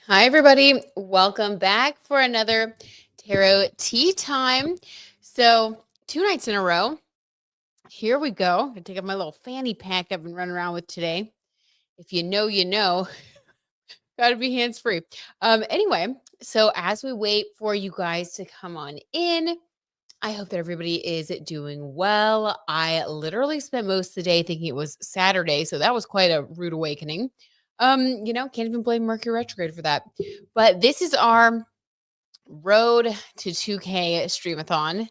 Hi, everybody. Welcome back for another tarot tea time. So, 2 nights in a row. Here we go. I'm gonna take up my little fanny pack I've been running around with today. If you know, you know. Gotta be hands free. Anyway, so as we wait for you guys to come on in, I hope that everybody is doing well. I literally spent most of the day thinking it was Saturday, so that was quite a rude awakening. Can't even blame Mercury retrograde for that. But this is our road to 2K streamathon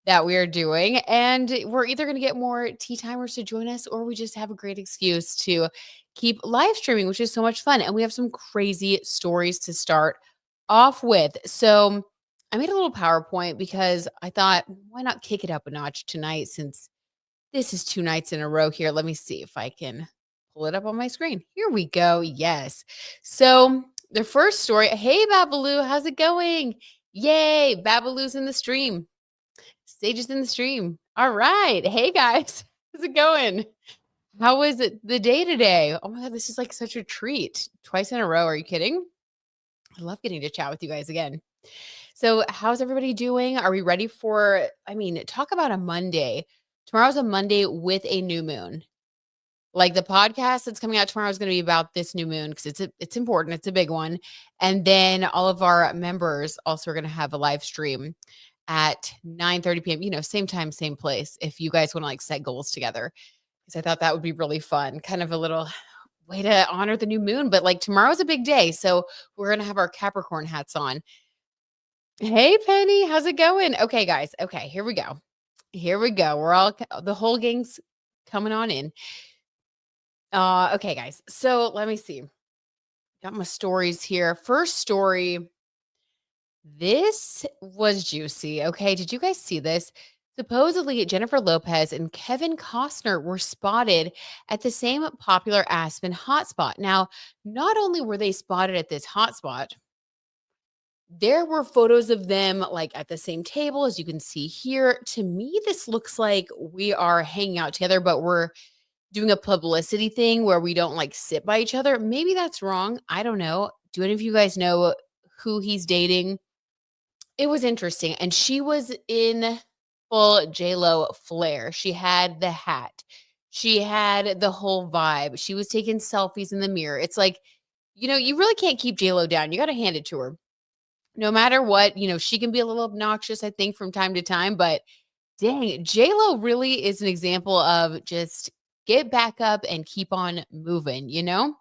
that we are doing. And we're either going to get more tea timers to join us or we just have a great excuse to keep live streaming, which is so much fun. And we have some crazy stories to start off with. So I made a little PowerPoint because I thought, why not kick it up a notch tonight since this is 2 nights in a row here. Let me see if I can pull it up on my screen. Here we go. Yes. So the first story. Hey, Babaloo, how's it going? Yay, Babaloo's in the stream. Sage is in the stream. All right. Hey, guys. How's it going? How was it the day today? Oh my God, this is like such a treat. Twice in a row. Are you kidding? I love getting to chat with you guys again. So, how's everybody doing? Are we ready for, talk about a Monday. Tomorrow's a Monday with a new moon. Like the podcast that's coming out tomorrow is going to be about this new moon because it's important. It's a big one. And then all of our members also are going to have a live stream at 9:30 p.m. Same time, same place. If you guys want to like set goals together, because I thought that would be really fun. Kind of a little way to honor the new moon. But like tomorrow's a big day, so we're going to have our Capricorn hats on. Hey, Penny, how's it going? Okay, guys. Okay, here we go. Here we go. The whole gang's coming on in. Okay, guys. So let me see. Got my stories here. First story. This was juicy. Okay. Did you guys see this? Supposedly, Jennifer Lopez and Kevin Costner were spotted at the same popular Aspen hotspot. Now, not only were they spotted at this hotspot, there were photos of them like at the same table, as you can see here. To me, this looks like we are hanging out together, but we're doing a publicity thing where we don't like sit by each other. Maybe that's wrong. I don't know. Do any of you guys know who he's dating? It was interesting. And she was in full J-Lo flair. She had the hat. She had the whole vibe. She was taking selfies in the mirror. It's like, you really can't keep J-Lo down. You got to hand it to her. No matter what, she can be a little obnoxious, I think, from time to time, but dang, J-Lo really is an example of just get back up and keep on moving, you know?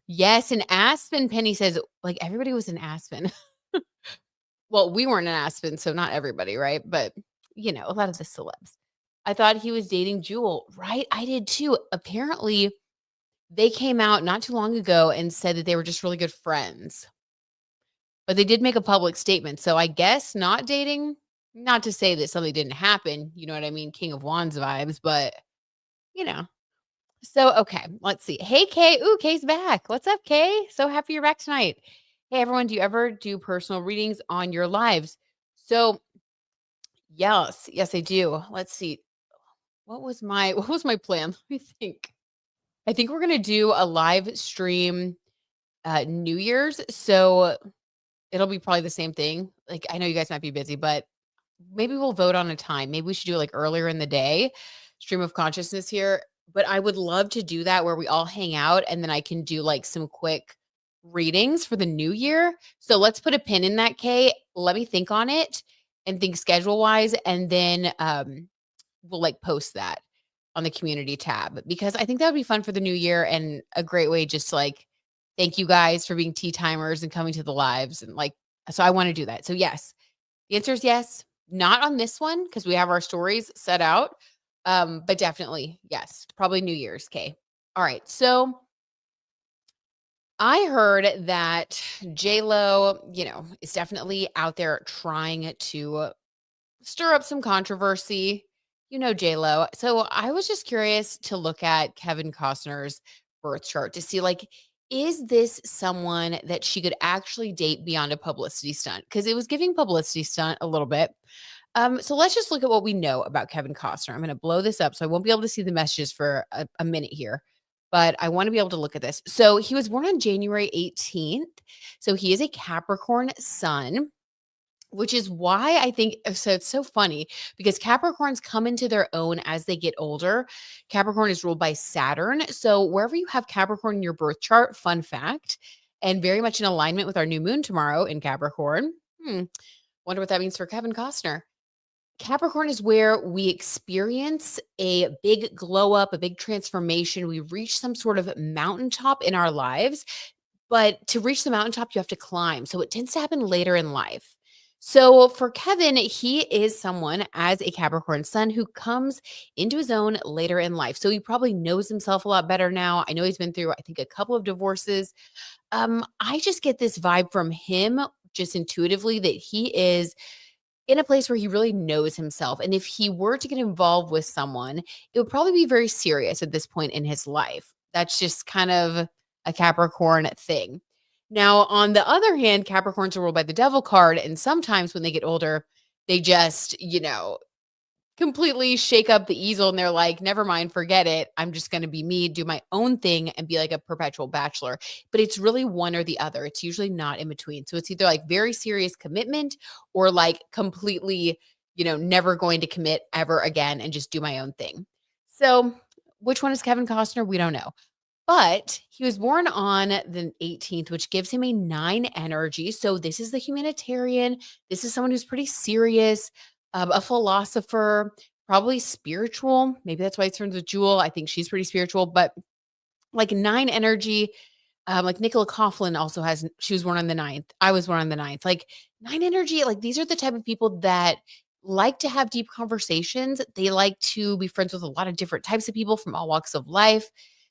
Yes, in Aspen, Penny says, like, everybody was in Aspen. Well, we weren't in Aspen, so not everybody, right? But, a lot of the celebs. I thought he was dating Jewel, right? I did too. Apparently, they came out not too long ago and said that they were just really good friends. But they did make a public statement. So I guess not dating, not to say that something didn't happen, you know what I mean? King of Wands vibes, but you know. So okay, let's see. Hey Kay. Ooh, Kay's back. What's up, Kay? So happy you're back tonight. Hey everyone, do you ever do personal readings on your lives? So yes, I do. Let's see. What was my plan? Let me think. I think we're gonna do a live stream New Year's. So it'll be probably the same thing. Like, I know you guys might be busy, but maybe we'll vote on a time. Maybe we should do it like earlier in the day, stream of consciousness here. But I would love to do that where we all hang out and then I can do like some quick readings for the new year. So let's put a pin in that, Kay. Let me think on it and think schedule wise. And then we'll like post that on the community tab because I think that would be fun for the new year and a great way just to like thank you guys for being tea timers and coming to the lives and like so I want to do that. So yes, the answer is yes. Not on this one because we have our stories set out. But definitely yes, probably New Year's. Okay. All right. So I heard that J Lo, is definitely out there trying to stir up some controversy. J Lo. So I was just curious to look at Kevin Costner's birth chart to see like, is this someone that she could actually date beyond a publicity stunt? Because it was giving publicity stunt a little bit. So let's just look at what we know about Kevin Costner. I'm going to blow this up so I won't be able to see the messages for a minute here. but I want to be able to look at this. So he was born on January 18th. So he is a Capricorn sun, which is why I think so it's so funny because Capricorns come into their own as they get older. Capricorn is ruled by Saturn. So wherever you have Capricorn in your birth chart, fun fact, and very much in alignment with our new moon tomorrow in Capricorn. Wonder what that means for Kevin Costner. Capricorn is where we experience a big glow up, a big transformation. We reach some sort of mountaintop in our lives, but to reach the mountaintop, you have to climb. So it tends to happen later in life. So for Kevin, he is someone as a Capricorn sun who comes into his own later in life. So he probably knows himself a lot better now. I know he's been through, I think, a couple of divorces. I just get this vibe from him just intuitively that he is in a place where he really knows himself. And if he were to get involved with someone, it would probably be very serious at this point in his life. That's just kind of a Capricorn thing. Now, on the other hand, Capricorns are ruled by the devil card. And sometimes when they get older, they just, completely shake up the easel and they're like, never mind, forget it. I'm just going to be me, do my own thing and be like a perpetual bachelor. But it's really one or the other. It's usually not in between. So it's either like very serious commitment or like completely, never going to commit ever again and just do my own thing. So which one is Kevin Costner? We don't know. But he was born on the 18th, which gives him a 9 energy. So this is the humanitarian. This is someone who's pretty serious, a philosopher, probably spiritual. Maybe that's why he turns with Jewel. I think she's pretty spiritual, but like 9 energy. Like Nicola Coughlan also she was born on the 9th. I was born on the 9th. Like 9 energy, like these are the type of people that like to have deep conversations. They like to be friends with a lot of different types of people from all walks of life.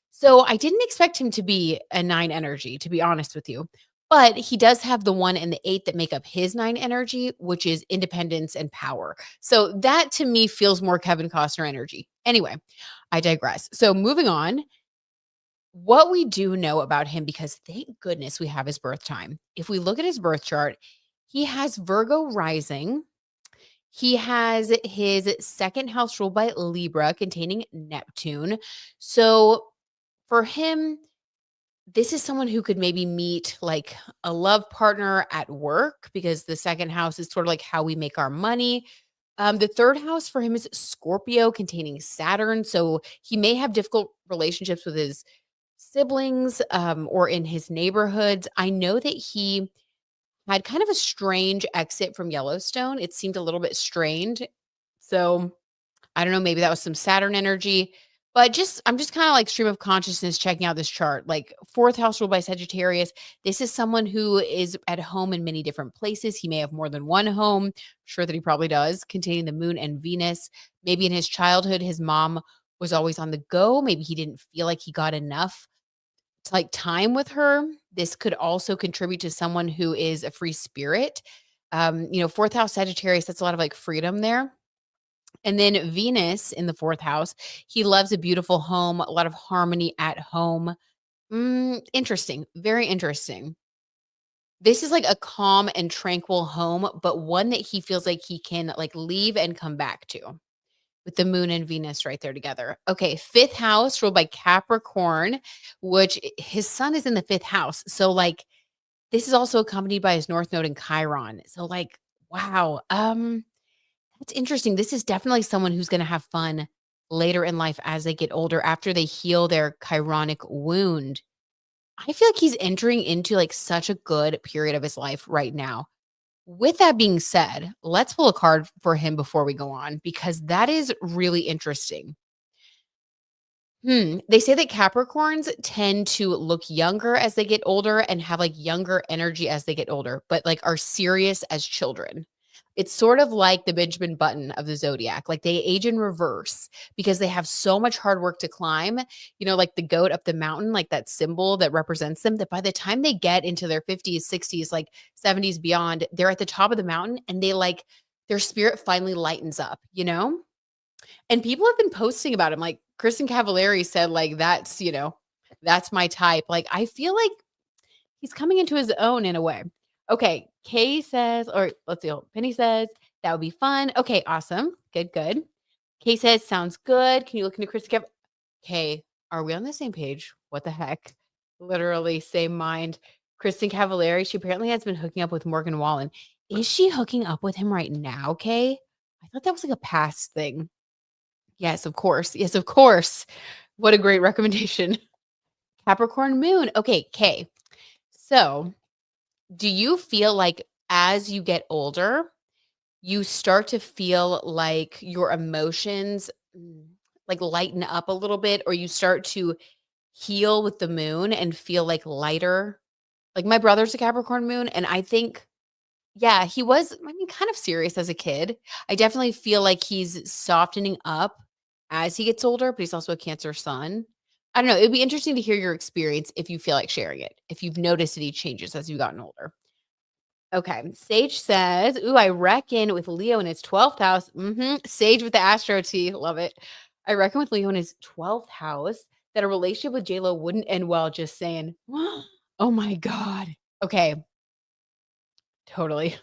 So I didn't expect him to be a 9 energy, to be honest with you. But he does have the 1 and the 8 that make up his 9 energy, which is independence and power. So that to me feels more Kevin Costner energy. Anyway, I digress. So moving on, what we do know about him, because thank goodness we have his birth time. If we look at his birth chart, he has Virgo rising. He has his second house ruled by Libra, containing Neptune. So for him, this is someone who could maybe meet like a love partner at work because the second house is sort of like how we make our money. The third house for him is Scorpio, containing Saturn. So he may have difficult relationships with his siblings or in his neighborhoods. I know that he had kind of a strange exit from Yellowstone. It seemed a little bit strained. So I don't know, maybe that was some Saturn energy, but I'm just kind of like stream of consciousness checking out this chart. Like fourth house ruled by Sagittarius. This is someone who is at home in many different places. He may have more than one home. Sure that he probably does, containing the moon and Venus. Maybe in his childhood, his mom was always on the go. Maybe he didn't feel like he got enough like time with her. This could also contribute to someone who is a free spirit. Fourth house Sagittarius, that's a lot of like freedom there. And then Venus in the fourth house, he loves a beautiful home, a lot of harmony at home. Interesting. Very interesting. This is like a calm and tranquil home, but one that he feels like he can like leave and come back to with the moon and Venus right there together. Okay, fifth house ruled by Capricorn, which his sun is in the fifth house. So like this is also accompanied by his North Node in Chiron. So like, wow. That's interesting. This is definitely someone who's going to have fun later in life as they get older after they heal their chironic wound. I feel like he's entering into like such a good period of his life right now. With that being said, let's pull a card for him before we go on because that is really interesting. They say that Capricorns tend to look younger as they get older and have like younger energy as they get older, but like are serious as children. It's sort of like the Benjamin Button of the zodiac. Like they age in reverse because they have so much hard work to climb, like the goat up the mountain, like that symbol that represents them, that by the time they get into their 50s, 60s, like 70s beyond, they're at the top of the mountain and they like their spirit finally lightens up. And people have been posting about him. Like Kristen Cavallari said, like, that's my type. Like, I feel like he's coming into his own in a way. Okay. Kay says, or let's see, Penny says, that would be fun. Okay. Awesome. Good, good. Kay says, sounds good. Can you look into Kristen Cav? Okay. Are we on the same page? What the heck? Literally same mind. Kristen Cavallari, she apparently has been hooking up with Morgan Wallen. Is she hooking up with him right now, Kay? I thought that was like a past thing. Yes, of course. Yes, of course. What a great recommendation. Capricorn moon. Okay, Kay. So, do you feel like as you get older, you start to feel like your emotions like lighten up a little bit, or you start to heal with the moon and feel like lighter? Like my brother's a Capricorn moon, and I think, yeah, he was, I mean, kind of serious as a kid. I definitely feel like he's softening up as he gets older, but he's also a Cancer sun. I don't know. It'd be interesting to hear your experience if you feel like sharing it, if you've noticed any changes as you've gotten older. Okay. Sage says, ooh, I reckon with Leo in his 12th house. Sage with the Astro T. Love it. I reckon with Leo in his 12th house that a relationship with JLo wouldn't end well. Just saying. Oh my God. Okay. Totally.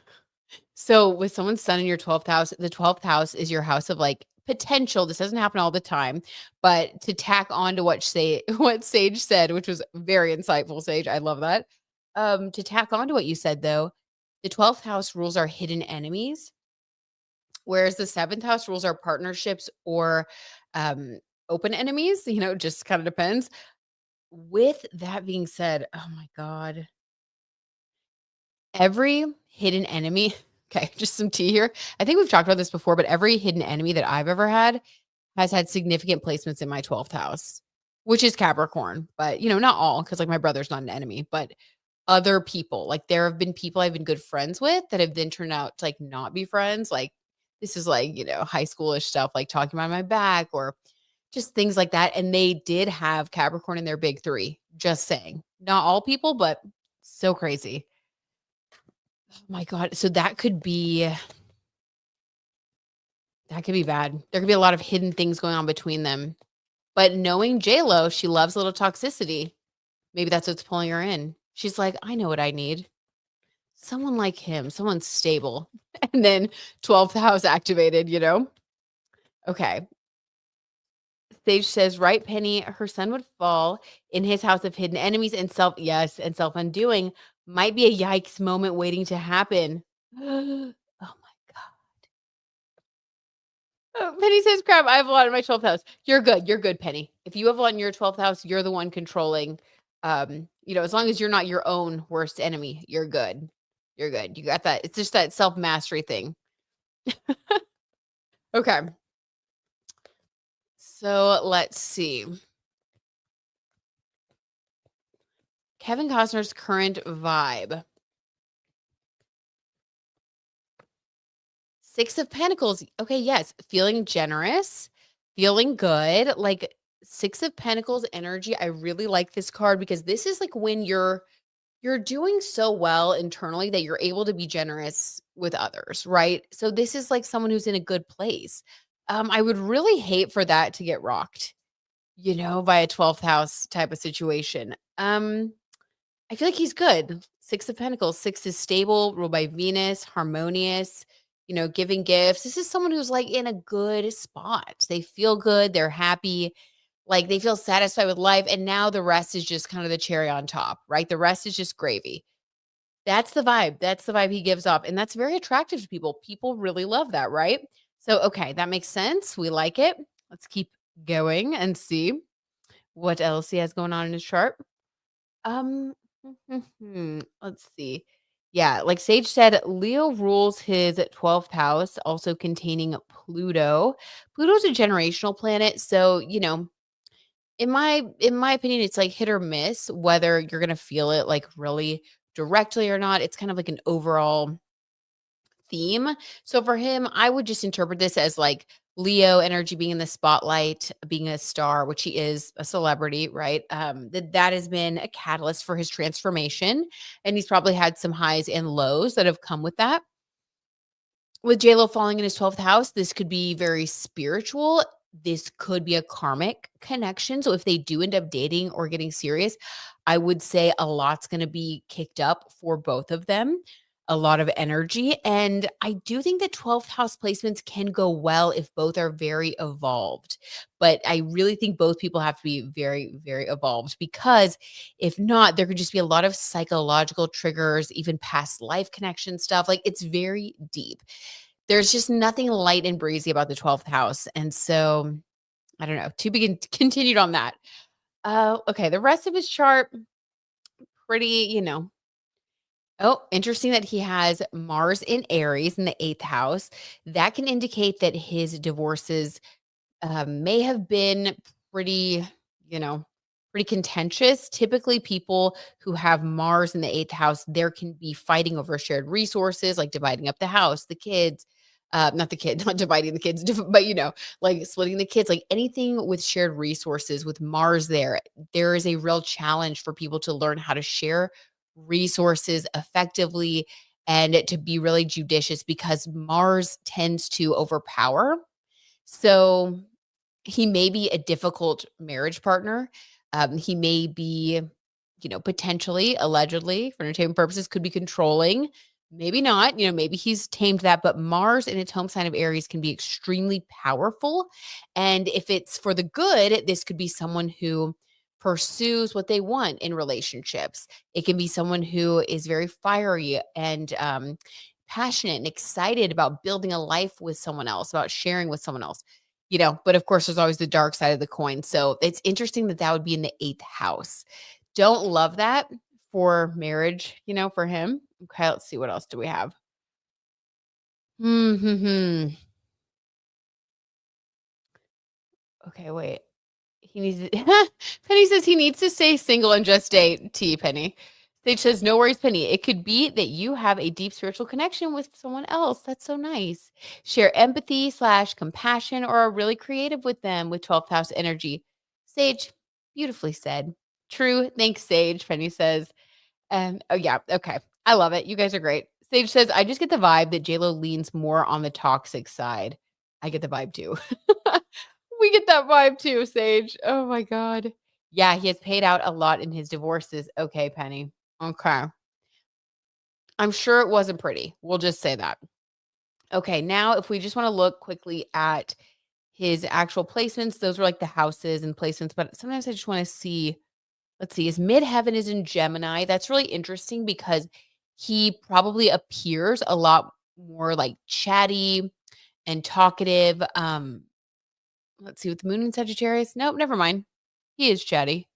So with someone's sun in your 12th house, the 12th house is your house of like potential. This doesn't happen all the time, but to tack on to what say what Sage said, which was very insightful, Sage. I love that. To tack on to what you said though, the 12th house rules are hidden enemies, whereas the 7th house rules are partnerships or open enemies, just kind of depends. With that being said, oh my God, every hidden enemy, okay, just some tea here. I think we've talked about this before, but every hidden enemy that I've ever had has had significant placements in my 12th house, which is Capricorn. But, not all, because like my brother's not an enemy, but other people. Like there have been people I've been good friends with that have then turned out to like not be friends. Like this is like, high schoolish stuff, like talking behind my back or just things like that. And they did have Capricorn in their big three. Just saying. Not all people, but so crazy. Oh my God. So that could be bad. There could be a lot of hidden things going on between them. But knowing Lo, she loves a little toxicity. Maybe that's what's pulling her in. She's like, I know what I need. Someone like him, someone stable. And then 12th house activated. Okay. Sage says, right, Penny, her son would fall in his house of hidden enemies and self-undoing might be a yikes moment waiting to happen. Oh my Oh, Penny says, "Crap, I have a lot in my 12th house." You're good. You're good, Penny. If you have a lot in your 12th house, you're the one controlling. As long as you're not your own worst enemy, you're good. You're good. You got that. It's just that self-mastery thing. Okay. So let's see. Kevin Costner's current vibe. Six of Pentacles. Okay, yes. Feeling generous, feeling good. Like Six of Pentacles energy. I really like this card because this is like when you're doing so well internally that you're able to be generous with others, right? So this is like someone who's in a good place. I would really hate for that to get rocked, by a 12th house type of situation. I feel like he's good. Six of Pentacles. Six is stable, ruled by Venus, harmonious, giving gifts. This is someone who's like in a good spot. They feel good. They're happy. Like they feel satisfied with life. And now the rest is just kind of the cherry on top, right? The rest is just gravy. That's the vibe. That's the vibe he gives off. And that's very attractive to people. People really love that, right? So, okay, that makes sense. We like it. Let's keep going and see what else he has going on in his chart. Um, let's see. Yeah, like Sage said, Leo rules his 12th house, also containing Pluto. Pluto's a generational planet, so in my opinion, it's like hit or miss whether you're gonna feel it like really directly or not. It's kind of like an overall theme. So for him, I would just interpret this as like Leo energy being in the spotlight, being a star, which he is a celebrity, right? That has been a catalyst for his transformation. And he's probably had some highs and lows that have come with that. With JLo falling in his 12th house, this could be very spiritual. This could be a karmic connection. So if they do end up dating or getting serious, I would say a lot's going to be kicked up for both of them. a lot of energy. And I do think that 12th house placements can go well if both are very evolved. But I really think both people have to be very, very evolved because if not, there could just be a lot of psychological triggers, even past life connection stuff. Like it's very deep. There's just nothing light and breezy about the 12th house. And so I don't know, to be continued on that. Okay. The rest of his chart, pretty, Oh, interesting that he has Mars in Aries in the eighth house. That can indicate that his divorces may have been pretty, you know, pretty contentious. Typically, people who have Mars in the eighth house, there can be fighting over shared resources, like dividing up the house, the kids. Not the kid, not dividing the kids, but like splitting the kids, like anything with shared resources with Mars there is a real challenge for people to learn how to share resources effectively and to be really judicious because Mars tends to overpower. So he may be a difficult marriage partner. He may be, potentially, allegedly, for entertainment purposes, could be controlling. Maybe not. Maybe he's tamed that. But Mars in its home sign of Aries can be extremely powerful. And if it's for the good, this could be someone who pursues what they want in relationships. It can be someone who is very fiery and passionate and excited about building a life with someone else, about sharing with someone else. But of course, there's always the dark side of the coin. So it's interesting that that would be in the eighth house. Don't love that for marriage, for him. Okay, let's see. What else do we have? Hmm. Okay, wait. He needs to Penny says he needs to stay single and just date T Penny. Sage says, no worries, Penny. It could be that you have a deep spiritual connection with someone else. That's so nice. Share empathy / compassion or are really creative with them with 12th house energy. Sage, beautifully said. True. Thanks, Sage. Penny says. Oh yeah, okay. I love it. You guys are great. Sage says, I just get the vibe that JLo leans more on the toxic side. I get the vibe too. We get that vibe too, Sage. Oh my God. Yeah, he has paid out a lot in his divorces. Okay, Penny. Okay. I'm sure it wasn't pretty. We'll just say that. Okay, now if we just want to look quickly at his actual placements, those are like the houses and placements, but sometimes I just want to see, let's see, his midheaven is in Gemini. That's really interesting because he probably appears a lot more like chatty and talkative. Let's see, with the moon in Sagittarius. Nope, never mind. He is chatty.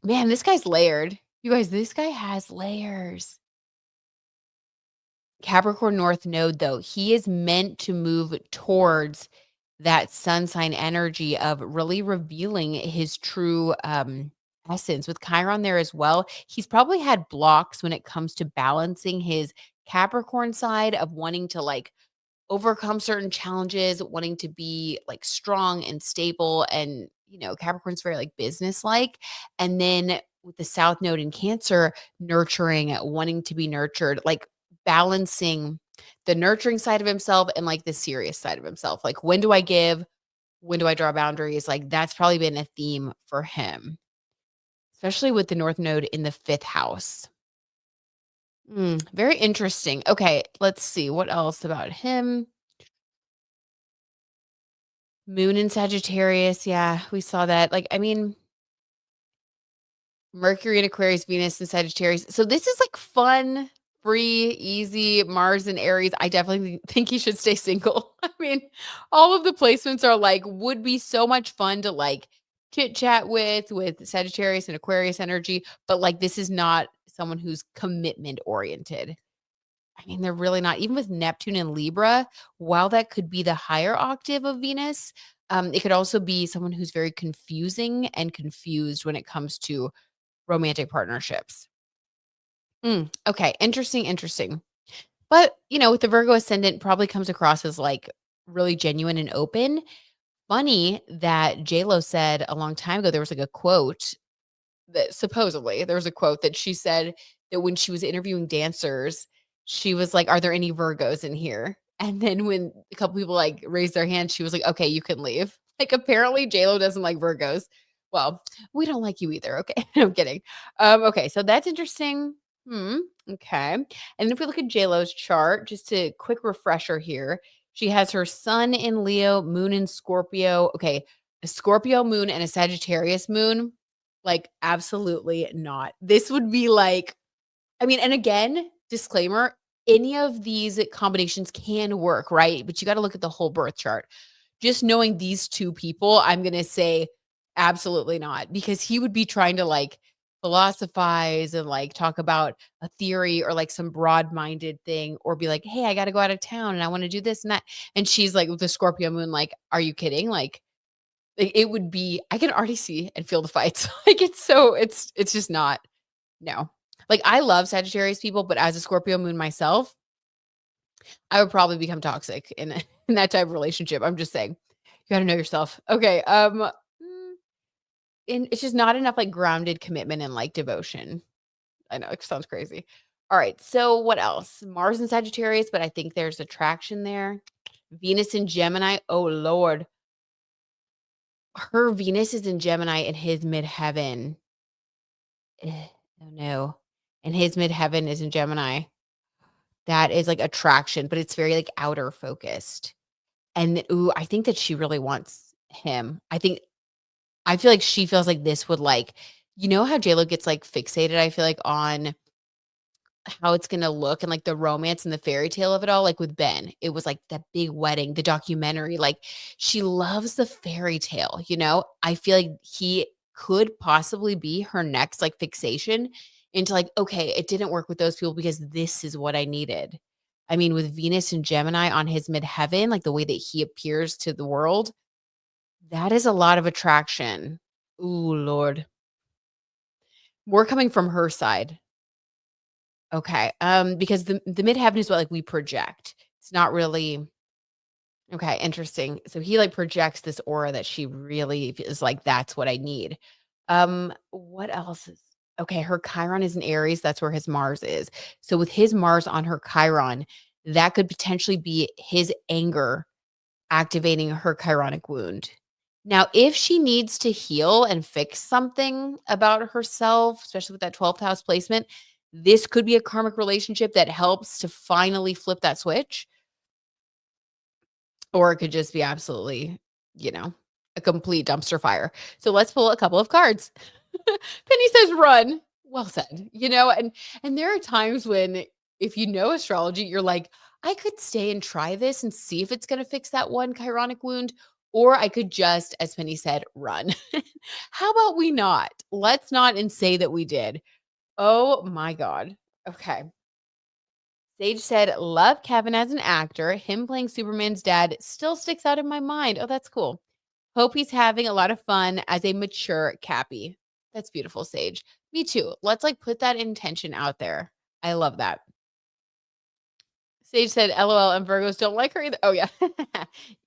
Man, this guy's layered. You guys, this guy has layers. Capricorn North Node, though, he is meant to move towards that sun sign energy of really revealing his true essence. With Chiron there as well, he's probably had blocks when it comes to balancing his Capricorn side of wanting to like overcome certain challenges, wanting to be like strong and stable. And, Capricorn's very like business like. And then with the South Node in Cancer, nurturing, wanting to be nurtured, like balancing the nurturing side of himself and like the serious side of himself. Like, when do I give? When do I draw boundaries? Like, that's probably been a theme for him, especially with the North Node in the fifth house. Very interesting. Okay, let's see what else about him. Moon in Sagittarius, yeah, we saw that. Like, I mean, Mercury in Aquarius, Venus in Sagittarius. So this is like fun, free, easy. Mars in Aries. I definitely think he should stay single. I mean, all of the placements are like would be so much fun to like chit chat with Sagittarius and Aquarius energy, but like this is not someone who's commitment oriented. I mean, they're really not. Even with Neptune and Libra, while that could be the higher octave of Venus, it could also be someone who's very confusing and confused when it comes to romantic partnerships. Okay, interesting, interesting. But, with the Virgo ascendant, probably comes across as like really genuine and open. Funny that JLo said a long time ago, there was like a quote that supposedly there was a quote that she said that when she was interviewing dancers, she was like, "Are there any Virgos in here?" And then when a couple people like raised their hands, she was like, "Okay, you can leave." Like apparently JLo doesn't like Virgos. Well, we don't like you either. Okay. No, I'm kidding. Okay, so that's interesting. Hmm. Okay. And if we look at JLo's chart, just a quick refresher here, she has her sun in Leo, moon in Scorpio. Okay. A Scorpio moon and a Sagittarius moon. Like, absolutely not. This would be like, I mean, and again, disclaimer, any of these combinations can work, right? But you got to look at the whole birth chart. Just knowing these two people, I'm going to say absolutely not, because he would be trying to like philosophize and like talk about a theory or like some broad-minded thing, or be like, "Hey, I got to go out of town and I want to do this and that." And she's like with the Scorpio moon, like, "Are you kidding?" Like it would be, I can already see and feel the fights. Like it's just not, no. Like, I love Sagittarius people, but as a Scorpio moon myself, I would probably become toxic in in that type of relationship. I'm just saying. You gotta know yourself. Okay, and it's just not enough, like, grounded commitment and, like, devotion. I know, it sounds crazy. Alright, so what else? Mars and Sagittarius, but I think there's attraction there. Venus in Gemini, oh lord. Her Venus is in Gemini and his midheaven. Oh no. And his midheaven is in Gemini. That is, like, attraction, but it's very, like, outer focused. And, ooh, I think that she really wants him. I feel like she feels like this would, like, you know how JLo gets, like, fixated, I feel like, on how it's gonna look and, like, the romance and the fairy tale of it all, like, with Ben. It was, like, that big wedding, the documentary, like, she loves the fairy tale, you know? I feel like he could possibly be her next, like, fixation into, like, "Okay, it didn't work with those people because this is what I needed." I mean, with Venus and Gemini on his midheaven, like, the way that he appears to the world, that is a lot of attraction. Ooh, Lord. We're coming from her side. Okay, because the midheaven is what, like, we project. It's not really, okay, interesting. So he, like, projects this aura that she really is like, "That's what I need." What else is, okay, her Chiron is in Aries, that's where his Mars is. So with his Mars on her Chiron, that could potentially be his anger activating her chironic wound. Now, if she needs to heal and fix something about herself, especially with that 12th house placement, this could be a karmic relationship that helps to finally flip that switch, or it could just be absolutely, you know, a complete dumpster fire. So let's pull a couple of cards. Penny says run. Well said. You know, and there are times when, if you know astrology, you're like, I could stay and try this and see if it's going to fix that one chironic wound, or I could just, as Penny said, run. How about we not? Let's not and say that we did. Oh my God. Okay. Sage said, love Kevin as an actor. Him playing Superman's dad still sticks out in my mind. Oh, that's cool. Hope he's having a lot of fun as a mature Cappy. That's beautiful, Sage. Me too. Let's like put that intention out there. I love that. Sage said, LOL, and Virgos don't like her either. Oh, yeah.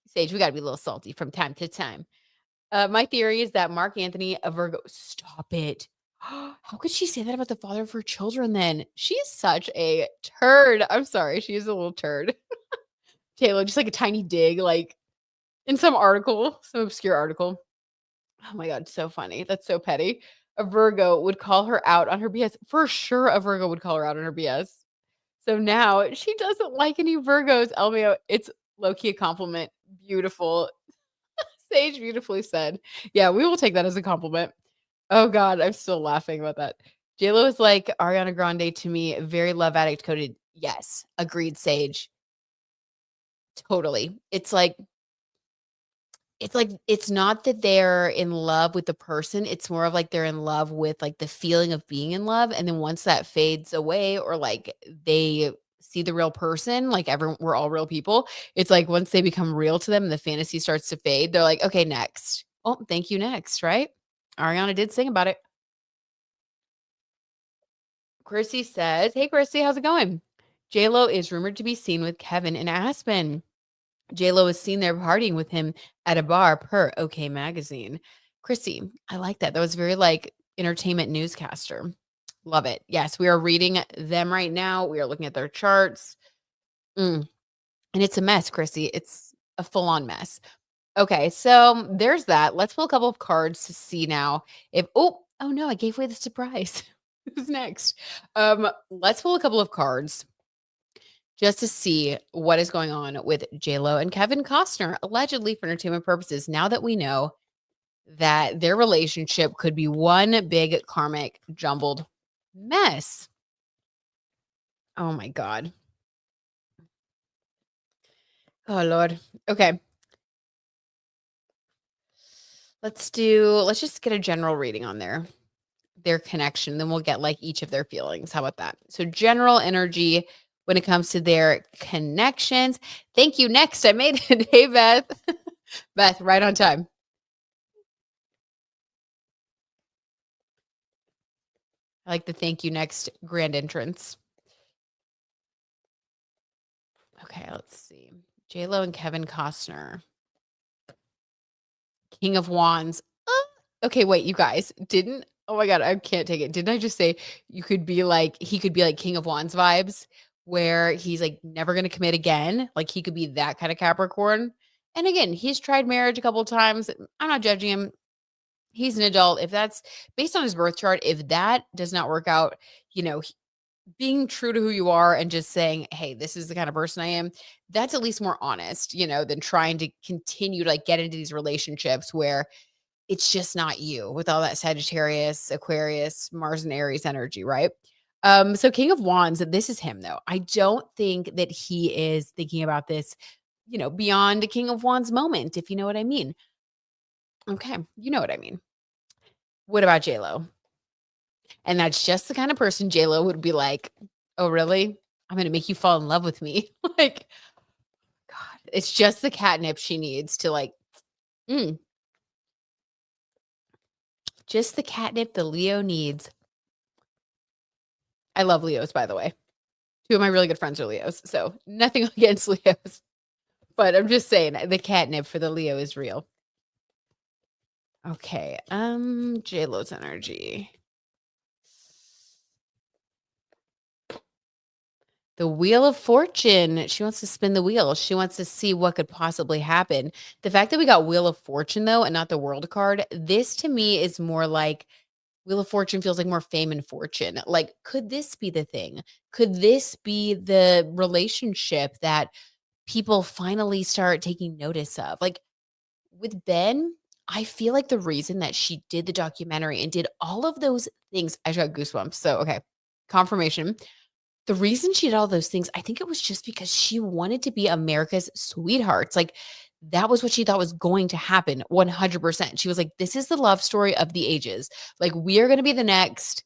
Sage, we got to be a little salty from time to time. My theory is that Mark Anthony, a Virgo, stop it. How could she say that about the father of her children then? She is such a turd. I'm sorry. She is a little turd. Taylor, just like a tiny dig, like in some article, some obscure article. Oh my God, so funny. That's so petty. A Virgo would call her out on her BS. For sure, a Virgo would call her out on her BS. So now she doesn't like any Virgos. LMAO, it's low key a compliment. Beautiful. Sage beautifully said. Yeah, we will take that as a compliment. Oh God, I'm still laughing about that. JLo is like Ariana Grande to me, very love addict coded. Yes, agreed, Sage. Totally. It's like it's not that they're in love with the person, it's more of like they're in love with, like, the feeling of being in love, and then once that fades away, or, like, they see the real person, like, we're all real people, it's like once they become real to them and the fantasy starts to fade, they're like, "Okay, next." "Oh, thank you, next," right? Ariana did sing about it. Chrissy says, "Hey, Chrissy, how's it going?" "JLo is rumored to be seen with Kevin in Aspen. JLo is seen there partying with him at a bar per OK Magazine." Chrissy, I like that. That was very, like, entertainment newscaster. Love it. Yes, we are reading them right now. We are looking at their charts. Mm, and it's a mess, Chrissy. It's a full-on mess. Okay, so there's that. Let's pull a couple of cards to see now if, oh no, I gave away the surprise. Who's next? Let's pull a couple of cards just to see what is going on with J-Lo and Kevin Costner, allegedly for entertainment purposes, now that we know that their relationship could be one big karmic jumbled mess. Oh my God. Oh Lord. Okay. Let's just get a general reading on their connection. Then we'll get like each of their feelings. How about that? So general energy when it comes to their connections. Thank you. Next, I made it. Hey, Beth. Beth, right on time. I like the thank you next grand entrance. Okay, let's see. J-Lo and Kevin Costner. King of Wands. Okay, wait, you guys didn't. Oh my God, I can't take it. Didn't I just say he could be like King of Wands vibes, where he's like never gonna commit again? Like he could be that kind of Capricorn. And again, he's tried marriage a couple of times. I'm not judging him. He's an adult. If that's based on his birth chart, if that does not work out, you know, being true to who you are and just saying, "Hey, this is the kind of person I am," that's at least more honest, than trying to continue to like get into these relationships where it's just not you with all that Sagittarius, Aquarius, Mars and Aries energy, right? So King of Wands, this is him though. I don't think that he is thinking about this, beyond a King of Wands moment, if you know what I mean. Okay, you know what I mean. What about J-Lo? And that's just the kind of person J-Lo would be like, "Oh, really? I'm gonna make you fall in love with me." Like, God, it's just the catnip she needs to like, mm, just the catnip the Leo needs. I love Leos, by the way. Two of my really good friends are Leos, so nothing against Leos, but I'm just saying the catnip for the Leo is real. Okay, J-Lo's energy. The Wheel of Fortune. She wants to spin the wheel. She wants to see what could possibly happen. The fact that we got Wheel of Fortune though, and not the World card, this to me is more like Wheel of Fortune feels like more fame and fortune. Like, could this be the thing? Could this be the relationship that people finally start taking notice of? Like with Ben, I feel like the reason that she did the documentary and did all of those things, I just got goosebumps. So, okay, confirmation. The reason she did all those things, I think it was just because she wanted to be America's sweethearts. Like, that was what she thought was going to happen 100%. She was like, "This is the love story of the ages. Like, we are gonna be the next."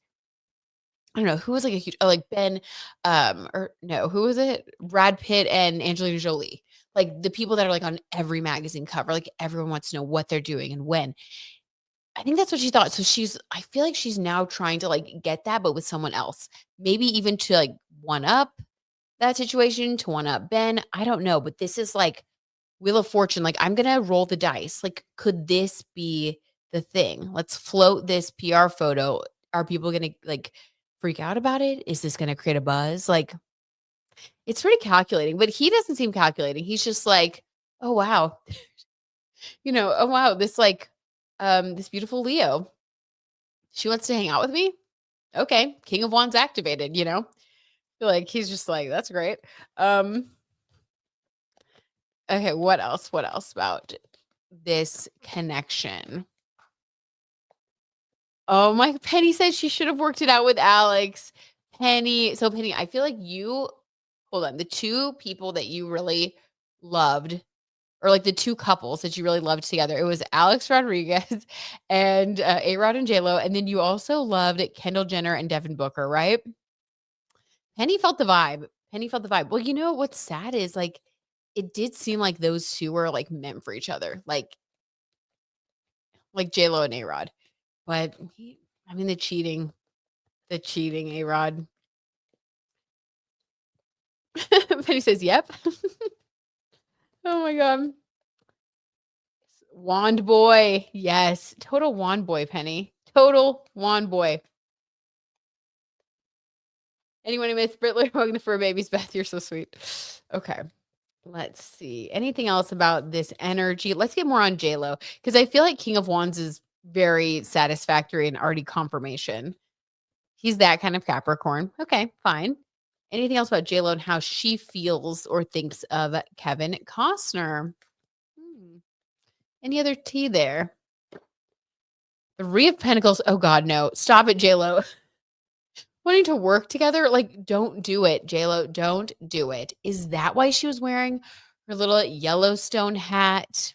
I don't know who was like a huge like Ben, or no, who was it? Brad Pitt and Angelina Jolie. Like the people that are like on every magazine cover, like everyone wants to know what they're doing and when. I think that's what she thought. So I feel like she's now trying to like get that, but with someone else. Maybe even to like one up that situation, to one up Ben. I don't know, but this is like Wheel of Fortune. Like, I'm gonna roll the dice. Like, could this be the thing? Let's float this PR photo. Are people gonna like freak out about it? Is this gonna create a buzz? Like, it's pretty calculating, but he doesn't seem calculating. He's just like, oh wow, oh wow, this like this beautiful Leo. She wants to hang out with me. Okay, King of Wands activated. Like he's just like, that's great. Um, okay, what else? What else about this connection? Oh my, Penny said she should have worked it out with Alex. Penny, I feel like hold on, the two people that you really loved, or like the two couples that you really loved together, it was Alex Rodriguez and A-Rod and J-Lo, and then you also loved Kendall Jenner and Devin Booker, right? Penny felt the vibe. Penny felt the vibe. Well, what's sad is like it did seem like those two were like meant for each other, like J-Lo and A-Rod. But the cheating A-Rod. Penny says, "Yep." Oh my god. Wand boy. Yes. Total wand boy, Penny. Total wand boy. Anyone who missed Brittler hugging the fur babies, Beth, you're so sweet. Okay. Let's see. Anything else about this energy? Let's get more on J-Lo because I feel like King of Wands is very satisfactory and already confirmation. He's that kind of Capricorn. Okay, fine. Anything else about JLo and how she feels or thinks of Kevin Costner? Hmm. Any other tea there? The Three of Pentacles. Oh God, no. Stop it, JLo. Wanting to work together? Like, don't do it, JLo. Don't do it. Is that why she was wearing her little Yellowstone hat?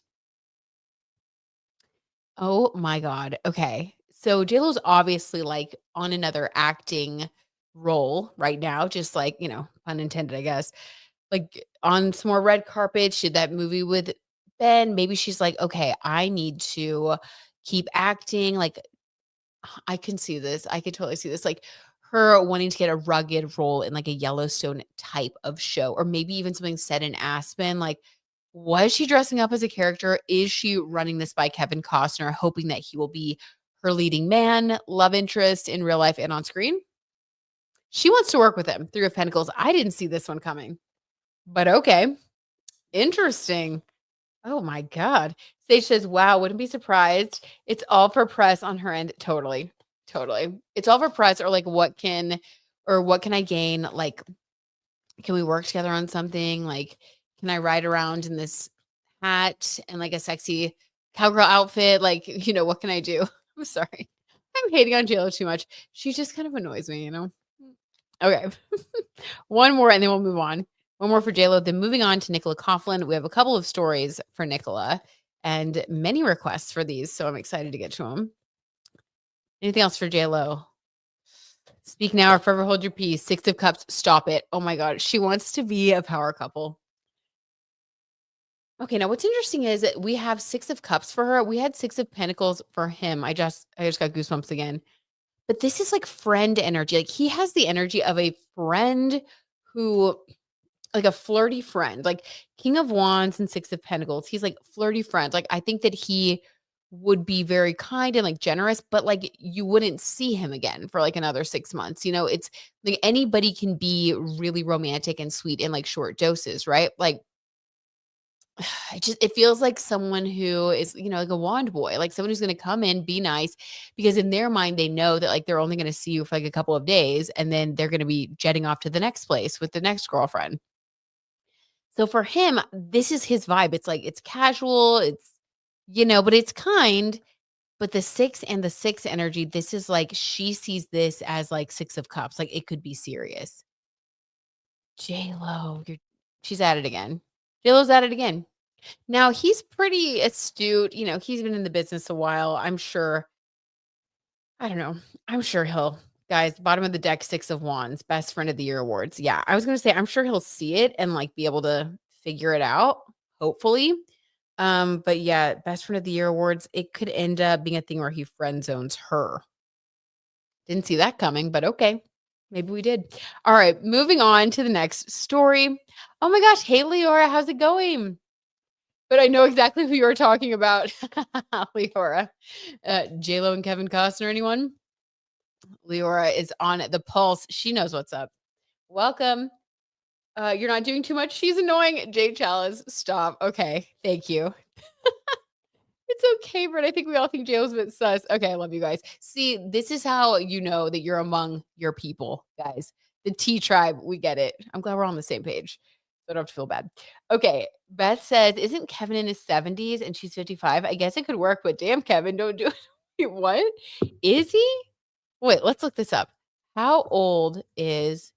Oh my God. Okay. So JLo's obviously like on another acting role right now, just like, pun intended, I guess. Like on some more red carpet. She did that movie with Ben. Maybe she's like, okay, I need to keep acting. Like, I can see this. I could totally see this. Like her wanting to get a rugged role in like a Yellowstone type of show, or maybe even something set in Aspen. Like, was she dressing up as a character? Is she running this by Kevin Costner, hoping that he will be her leading man, love interest in real life and on screen? She wants to work with him. Three of Pentacles. I didn't see this one coming, but okay. Interesting. Oh my God. Sage says, wow, wouldn't be surprised. It's all for press on her end. Totally. Totally. It's all for press, or like what can I gain? Like, can we work together on something? Like, can I ride around in this hat and like a sexy cowgirl outfit? Like, what can I do? I'm sorry. I'm hating on JLo too much. She just kind of annoys me. Okay. One more and then we'll move on. One more for JLo. Then moving on to Nicola Coughlan. We have a couple of stories for Nicola and many requests for these. So I'm excited to get to them. Anything else for JLo? Speak now or forever hold your peace. Six of Cups. Stop it. Oh my God. She wants to be a power couple. Okay. Now what's interesting is that we have Six of Cups for her. We had Six of Pentacles for him. I just got goosebumps again. But this is like friend energy. Like he has the energy of a friend who, like a flirty friend, like King of Wands and Six of Pentacles. He's like flirty friends. Like I think that he would be very kind and like generous, but like you wouldn't see him again for like another 6 months. It's like anybody can be really romantic and sweet in like short doses, right? Like it feels like someone who is, like a wand boy, like someone who's going to come in, be nice, because in their mind, they know that like they're only going to see you for like a couple of days and then they're going to be jetting off to the next place with the next girlfriend. So for him, this is his vibe. It's like it's casual, but it's kind. But the six and the six energy, this is like she sees this as like Six of Cups. Like it could be serious. J-Lo, she's at it again. J-Lo's at it again. Now he's pretty astute. He's been in the business a while. I'm sure. I don't know. I'm sure he'll, guys, bottom of the deck, Six of Wands, best friend of the year awards. Yeah. I was going to say, I'm sure he'll see it and like be able to figure it out, hopefully. But yeah, best friend of the year awards, it could end up being a thing where he friend zones her. Didn't see that coming, but okay. Maybe we did. All right. Moving on to the next story. Oh my gosh. Hey, Leora, how's it going? But I know exactly who you're talking about. Leora. J-Lo and Kevin Costner, anyone? Leora is on the pulse. She knows what's up. Welcome. You're not doing too much. She's annoying. Jade Chalice, stop. Okay, thank you. It's okay, Britt. I think we all think Jay's a bit sus. Okay, I love you guys. See, this is how you know that you're among your people, guys. The T tribe, we get it. I'm glad we're on the same page. So I don't have to feel bad. Okay, Beth says, isn't Kevin in his 70s and she's 55? I guess it could work, but damn, Kevin, don't do it. Wait, what? Is he? Wait, let's look this up. How old is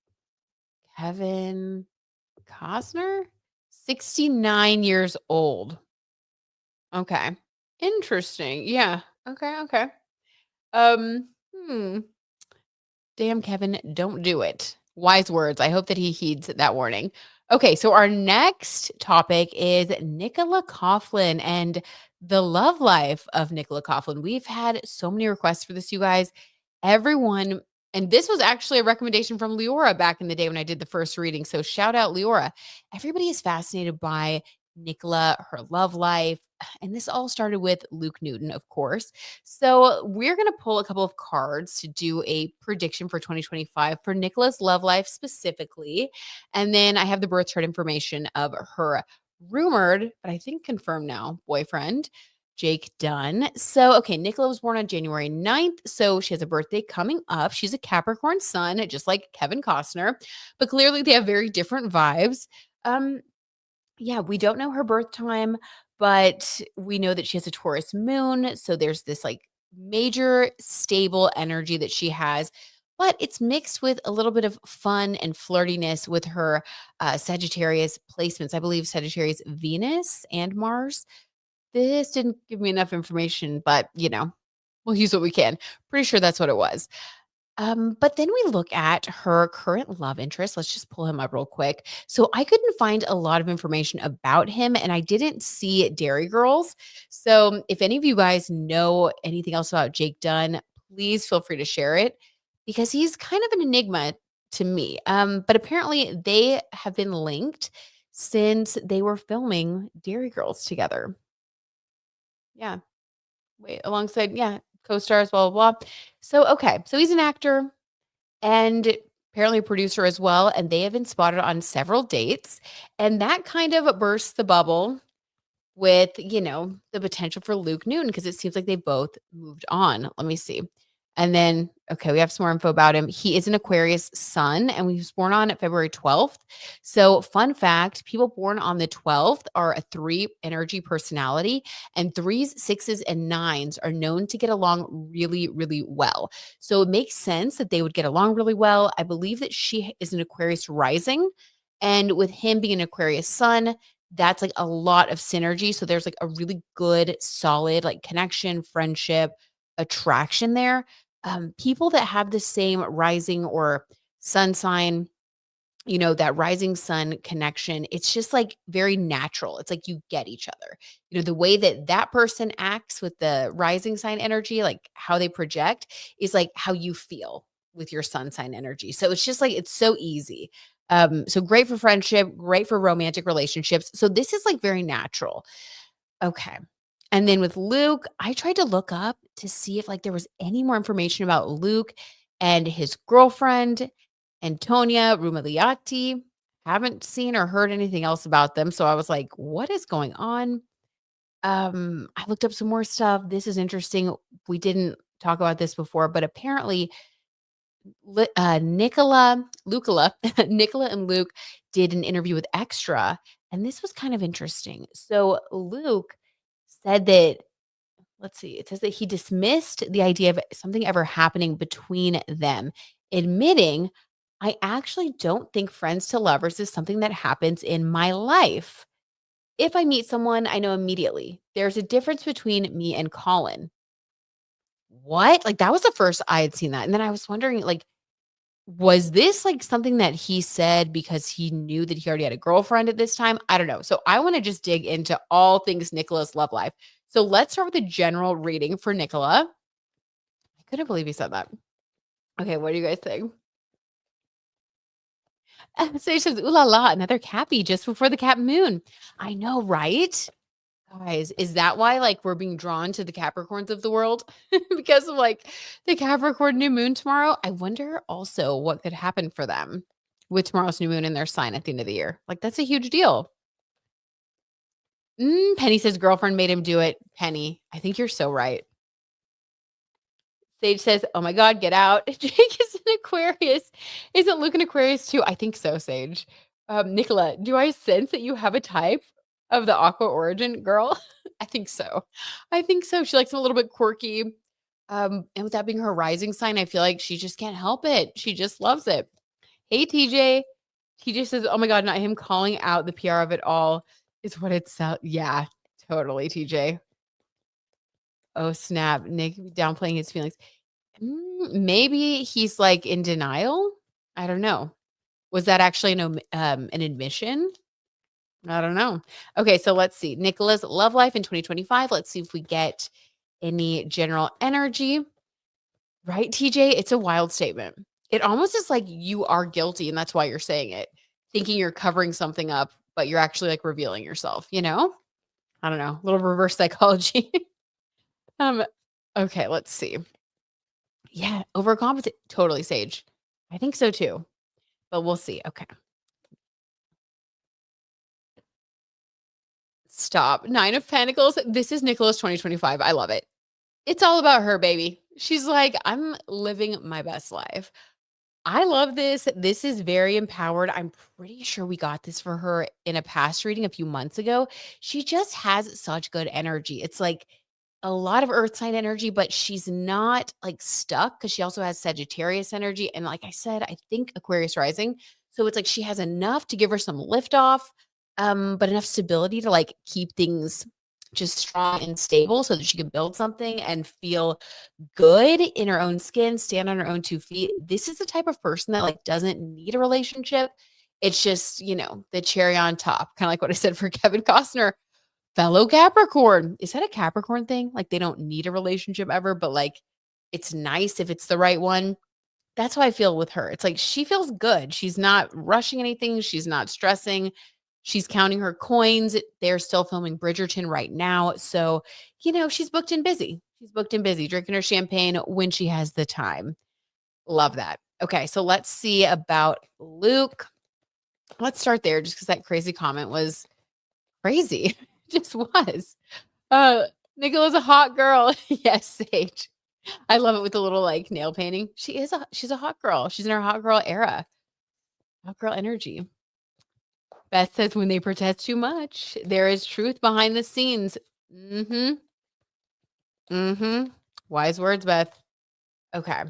Kevin Costner? 69 years old. Okay. Interesting. Yeah. Okay. Um, hmm. Damn, Kevin, don't do it. Wise words. I hope that he heeds that warning. Okay, so our next topic is Nicola Coughlan and the love life of Nicola Coughlan. We've had so many requests for this, you guys. Everyone, and this was actually a recommendation from Leora back in the day when I did the first reading. So shout out Leora. Everybody is fascinated by Nicola, her love life. And this all started with Luke Newton, of course. So we're going to pull a couple of cards to do a prediction for 2025 for Nicola's love life specifically. And then I have the birth chart information of her rumored, but I think confirmed now, boyfriend. Jake Dunn. So, okay, Nicola was born on January 9th. So she has a birthday coming up. She's a Capricorn sun, just like Kevin Costner, but clearly they have very different vibes. Um, yeah, we don't know her birth time, but we know that she has a Taurus moon. So there's this like major stable energy that she has, but it's mixed with a little bit of fun and flirtiness with her Sagittarius placements. I believe Sagittarius Venus and Mars. This didn't give me enough information, but we'll use what we can. Pretty sure that's what it was. But then we look at her current love interest. Let's just pull him up real quick. So I couldn't find a lot of information about him, and I didn't see Dairy Girls. So if any of you guys know anything else about Jake Dunn, please feel free to share it because he's kind of an enigma to me. But apparently they have been linked since they were filming Dairy Girls together. Yeah. Wait, alongside, yeah, co-stars, blah, blah, blah. So, okay. So he's an actor and apparently a producer as well. And they have been spotted on several dates. And that kind of bursts the bubble with, the potential for Luke Newton because it seems like they both moved on. Let me see. And then, okay, we have some more info about him. He is an Aquarius sun and he was born on February 12th. So, fun fact, people born on the 12th are a 3 energy personality, and 3s, 6s, and 9s are known to get along really, really well. So, it makes sense that they would get along really well. I believe that she is an Aquarius rising. And with him being an Aquarius sun, that's like a lot of synergy. So there's like a really good, solid like connection, friendship, attraction there. People that have the same rising or sun sign, that rising sun connection, it's just like very natural. It's like you get each other. The way that that person acts with the rising sign energy, like how they project, is like how you feel with your sun sign energy. So it's just like it's so easy. So great for friendship, great for romantic relationships. So this is like very natural. Okay. And then with Luke, I tried to look up to see if like there was any more information about Luke and his girlfriend, Antonia Rumiliati. Haven't seen or heard anything else about them. So I was like, what is going on? I looked up some more stuff. This is interesting. We didn't talk about this before, but apparently Nicola and Luke did an interview with Extra, and this was kind of interesting. So Luke said that, let's see, it says that he dismissed the idea of something ever happening between them, admitting, I actually don't think friends to lovers is something that happens in my life. If I meet someone, I know immediately. There's a difference between me and Colin. What? Like that was the first I had seen that. And then I was wondering, like, was this, like, something that he said because he knew that he already had a girlfriend at this time? I don't know. So I wanna just dig into all things Nicola's love life. So let's start with a general reading for Nicola. I couldn't believe he said that. Okay, what do you guys think? Sage says, "Ooh la la, another Cappy just before the Cap moon." I know, right? Guys, is that why, like, we're being drawn to the Capricorns of the world? Because of, like, the Capricorn new moon tomorrow? I wonder also what could happen for them with tomorrow's new moon in their sign at the end of the year. Like, that's a huge deal. Penny says girlfriend made him do it. Penny, I think you're so right. Sage says, "Oh my god, get out." Jake is an Aquarius. Isn't Luke an Aquarius too? I think so, Sage. Nicola, do I sense that you have a type of the Aqua origin girl? I think so. I think so. She likes him a little bit quirky. And with that being her rising sign, I feel like she just can't help it. She just loves it. Hey, TJ. TJ says, "Oh my god, not him calling out the PR of it all is what it's." Yeah, totally, TJ. Oh snap! Nick downplaying his feelings. Maybe he's, like, in denial? I don't know. Was that actually an admission? I don't know. Okay, so let's see. Nicola's love life in 2025. Let's see if we get any general energy. Right, TJ? It's a wild statement. It almost is like you are guilty, and that's why you're saying it, thinking you're covering something up, but you're actually, like, revealing yourself, you know? I don't know, a little reverse psychology. Um, okay, let's see. Yeah, overcompensate totally, Sage. I think so too, but we'll see. Okay. Stop. 9 of Pentacles. This is Nicola's 2025. I love it. It's all about her, baby. She's like, I'm living my best life. I love this. This is very empowered. I'm pretty sure we got this for her in a past reading a few months ago. She just has such good energy. It's like a lot of earth sign energy, but she's not like stuck because she also has Sagittarius energy. And like I said, I think Aquarius rising. So it's like she has enough to give her some lift off, but enough stability to like keep things just strong and stable so that she can build something and feel good in her own skin, stand on her own 2 feet. This is the type of person that like doesn't need a relationship. It's just, the cherry on top, kind of like what I said for Kevin Costner, fellow Capricorn. Is that a Capricorn thing? Like they don't need a relationship ever, but like it's nice if it's the right one. That's how I feel with her. It's like she feels good. She's not rushing anything. She's not stressing. She's counting her coins. They're still filming Bridgerton right now. So, she's booked and busy. She's booked and busy, drinking her champagne when she has the time. Love that. Okay, so let's see about Luke. Let's start there just because that crazy comment was crazy. Just was. Nicola's a hot girl. Yes, Sage. I love it with the little like nail painting. She's a hot girl. She's in her hot girl era. Hot girl energy. Beth says when they protest too much, there is truth behind the scenes. Mm-hmm. Mm-hmm. Wise words, Beth. Okay.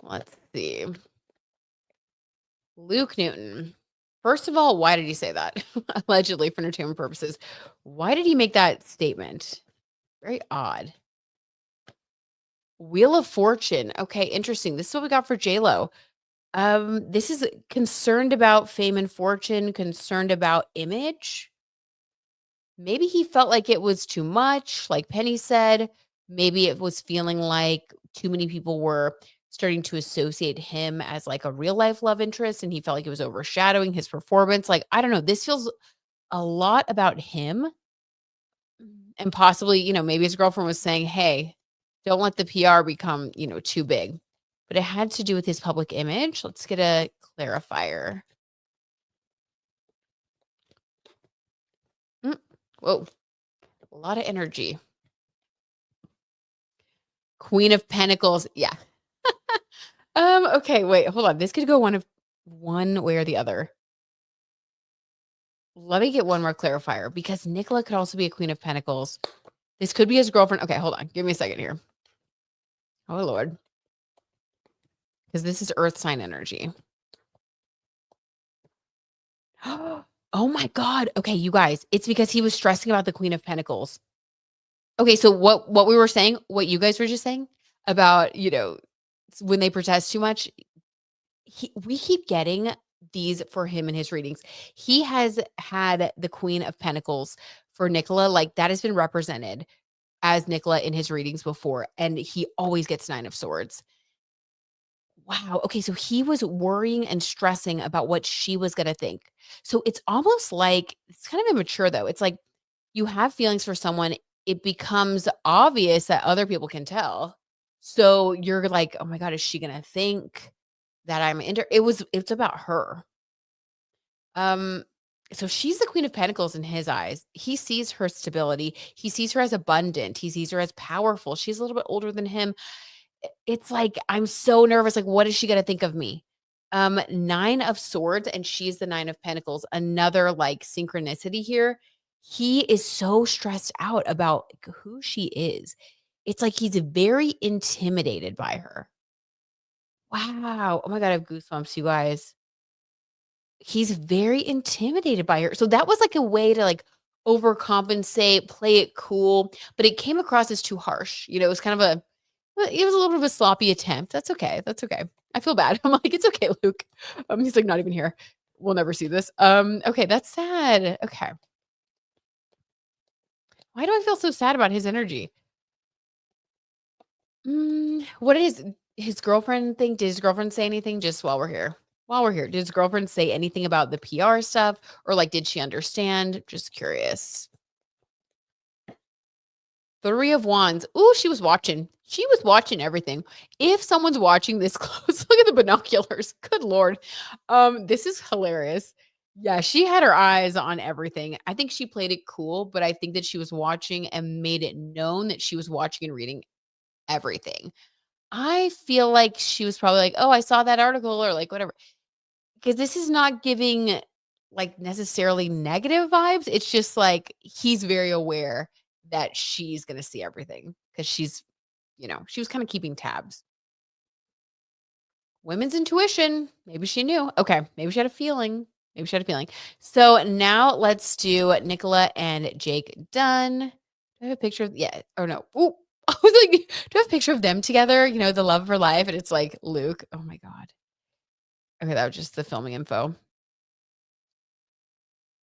Let's see. Luke Newton. First of all, why did he say that? Allegedly for entertainment purposes. Why did he make that statement? Very odd. Wheel of Fortune. Okay, interesting. This is what we got for J-Lo. This is concerned about fame and fortune, concerned about image. Maybe he felt like it was too much, like Penny said. Maybe it was feeling like too many people were starting to associate him as like a real life love interest, and he felt like it was overshadowing his performance. Like, I don't know. This feels a lot about him. And possibly, maybe his girlfriend was saying, hey, don't let the PR become, too big. But it had to do with his public image. Let's get a clarifier. Whoa. A lot of energy. Queen of Pentacles. Yeah. Okay, wait, hold on. This could go one way or the other. Let me get one more clarifier because Nicola could also be a Queen of Pentacles. This could be his girlfriend. Okay, hold on. Give me a second here. Oh, Lord. Because this is earth sign energy. Oh my God. Okay, you guys, it's because he was stressing about the Queen of Pentacles. Okay, so what we were saying, what you guys were just saying about, when they protest too much, we keep getting these for him in his readings. He has had the Queen of Pentacles for Nicola, like that has been represented as Nicola in his readings before, and he always gets 9 of Swords. Wow. Okay. So he was worrying and stressing about what she was going to think. So it's almost like it's kind of immature, though. It's like you have feelings for someone, it becomes obvious that other people can tell. So you're like, oh my God, is she going to think that I'm into it's about her. Um, so she's the Queen of Pentacles in his eyes. He sees her stability. He sees her as abundant. He sees her as powerful. She's a little bit older than him. It's like, I'm so nervous. Like, what is she gonna think of me? 9 of Swords, and she's the 9 of Pentacles. Another like synchronicity here. He is so stressed out about who she is. It's like he's very intimidated by her. Wow. Oh my God, I have goosebumps, you guys. He's very intimidated by her. So that was like a way to like overcompensate, play it cool, but it came across as too harsh. It was kind of it was a little bit of a sloppy attempt. That's okay. That's okay. I feel bad. I'm like, it's okay, Luke. He's like not even here. We'll never see this. Okay, that's sad. Okay. Why do I feel so sad about his energy? What is his girlfriend think? Did his girlfriend say anything just while we're here? While we're here, did his girlfriend say anything about the PR stuff? Or like, did she understand? Just curious. 3 of Wands. Ooh, she was watching. She was watching everything. If someone's watching this close, look at the binoculars. Good Lord. This is hilarious. Yeah, she had her eyes on everything. I think she played it cool, but I think that she was watching and made it known that she was watching and reading everything. I feel like she was probably like, "Oh, I saw that article," or like whatever. Because this is not giving like necessarily negative vibes. It's just like he's very aware that she's gonna see everything because she was kind of keeping tabs. Women's intuition. Maybe she knew. Okay. Maybe she had a feeling. Maybe she had a feeling. So now let's do Nicola and Jake Dunn. Do I have a picture of yeah, or no. Ooh. I was like, do I have a picture of them together? The love of her life, and it's like Luke. Oh my God. Okay, that was just the filming info.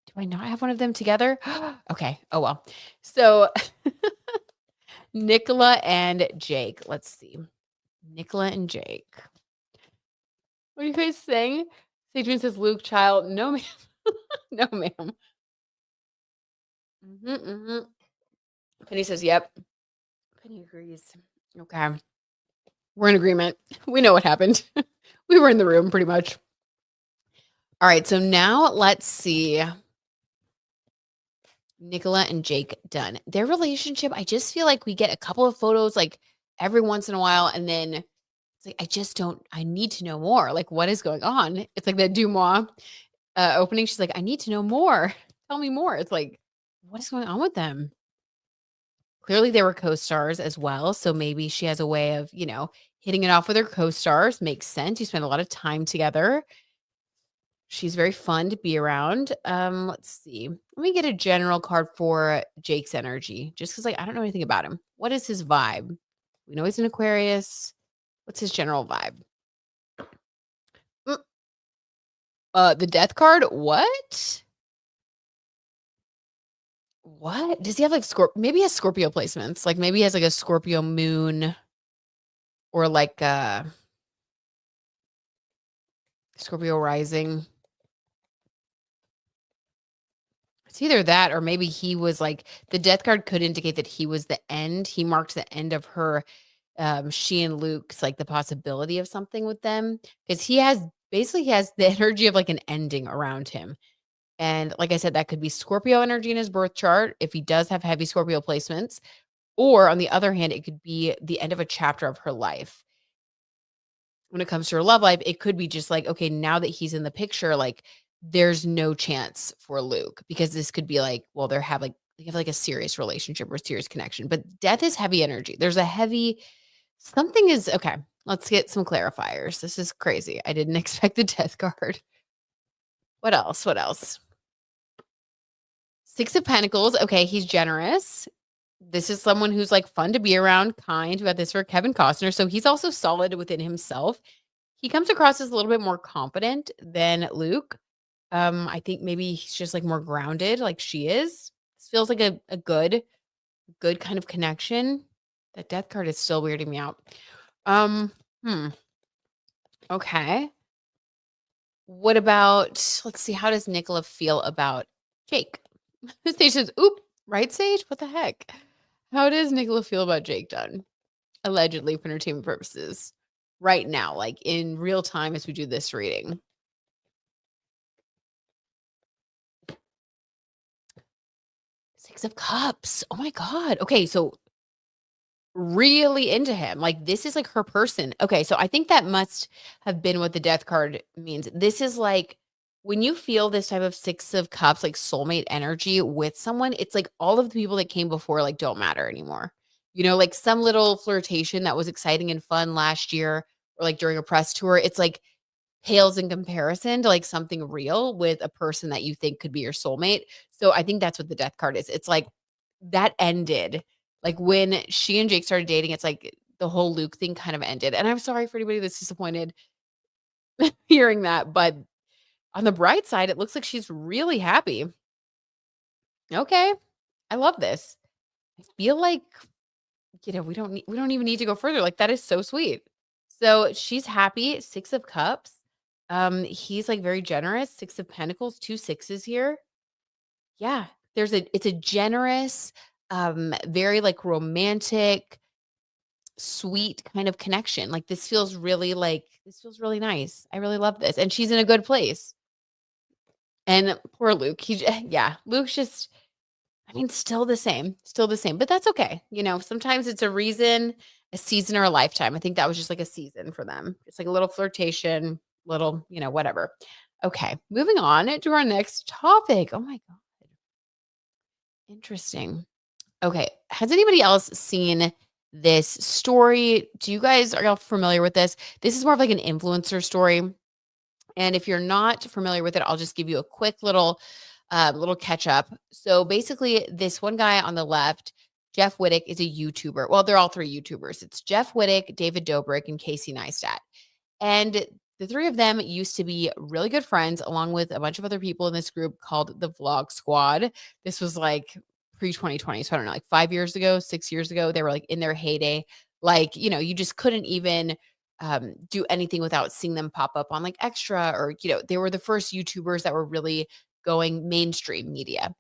Do I not have one of them together? Okay. Oh well. So Nicola and Jake. Let's see. Nicola and Jake. What are you guys saying? Adrian says Luke child. No, ma'am. No, ma'am. Mhm. Penny says, "Yep." Penny agrees. Okay. We're in agreement. We know what happened. We were in the room pretty much. All right. So now let's see Nicola and Jake Dunn. Their relationship, I just feel like we get a couple of photos like every once in a while. And then it's like, I need to know more. Like, what is going on? It's like the Dumois opening. She's like, I need to know more. Tell me more. It's like, what is going on with them? Clearly, they were co-stars as well, so maybe she has a way of, hitting it off with her co-stars, makes sense, you spend a lot of time together. She's very fun to be around. Let's see. Let me get a general card for Jake's energy, just because, like, I don't know anything about him. What is his vibe? We know he's an Aquarius. What's his general vibe? Mm, the death card? What? What? Does he have, like, maybe he has Scorpio placements, like, maybe he has, like, a Scorpio moon or, like, Scorpio rising. It's either that or maybe he was like the death card could indicate that he was the end. He marked the end of her, she and Luke's like the possibility of something with them. Because he has the energy of like an ending around him. And like I said, that could be Scorpio energy in his birth chart if he does have heavy Scorpio placements. Or on the other hand, it could be the end of a chapter of her life. When it comes to her love life, it could be just like, okay, now that he's in the picture, like there's no chance for Luke because this could be like, well, they have like a serious relationship or a serious connection. But death is heavy energy. There's a heavy something is okay. Let's get some clarifiers. This is crazy. I didn't expect the death card. What else? What else? Six of Pentacles. Okay, he's generous. This is someone who's like fun to be around, kind. We got this for Kevin Costner. So he's also solid within himself. He comes across as a little bit more confident than Luke. I think maybe he's just like more grounded, like she is. This feels like a good kind of connection. That death card is still weirding me out. Um, hmm. Okay. What about let's see, how does Nicola feel about Jake? Sage says, oop, right, Sage? What the heck? How does Nicola feel about Jake Dunn? Allegedly for entertainment purposes. Right now, like in real time as we do this reading. Six of Cups. Oh my God. Okay, so really into him. Like this is like her person. Okay, so I think that must have been what the death card means. This is like when you feel this type of six of cups, like soulmate energy with someone, it's like all of the people that came before like don't matter anymore. Like some little flirtation that was exciting and fun last year or like during a press tour, it's like pales in comparison to like something real with a person that you think could be your soulmate. So I think that's what the death card is. It's like that ended. Like when she and Jake started dating, it's like the whole Luke thing kind of ended. And I'm sorry for anybody that's disappointed hearing that. But on the bright side, it looks like she's really happy. Okay. I love this. I feel like, we don't even need to go further. Like that is so sweet. So she's happy. Six of Cups. He's like very generous. Six of Pentacles, two sixes here. Yeah. It's a generous, very like romantic, sweet kind of connection. Like this feels really nice. I really love this. And she's in a good place. And poor Luke, yeah, Luke's just, I mean, still the same, but that's okay. Sometimes it's a reason, a season, or a lifetime. I think that was just like a season for them. It's like a little flirtation, little, whatever. Okay, moving on to our next topic. Oh my God, interesting. Okay, has anybody else seen this story? Are y'all familiar with this? This is more of like an influencer story. And if you're not familiar with it, I'll just give you a quick little catch up. So basically, this one guy on the left, Jeff Wittick, is a YouTuber. Well, they're all three YouTubers. It's Jeff Wittick, David Dobrik, and Casey Neistat. And the three of them used to be really good friends, along with a bunch of other people in this group called the Vlog Squad. This was like pre 2020. So I don't know, like 5 years ago, 6 years ago, they were like in their heyday. Like, you just couldn't even do anything without seeing them pop up on like Extra, or, they were the first YouTubers that were really going mainstream media.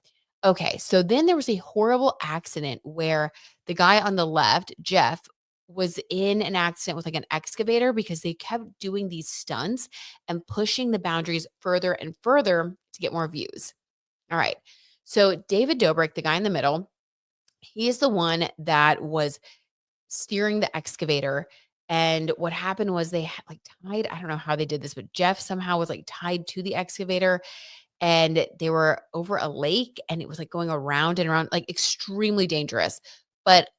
Okay, so then there was a horrible accident where the guy on the left, Jeff, was in an accident with like an excavator because they kept doing these stunts and pushing the boundaries further and further to get more views. All right. So David Dobrik, the guy in the middle, he is the one that was steering the excavator. And what happened was they had like tied, I don't know how they did this, but Jeff somehow was like tied to the excavator, and they were over a lake, and it was like going around and around, like extremely dangerous. But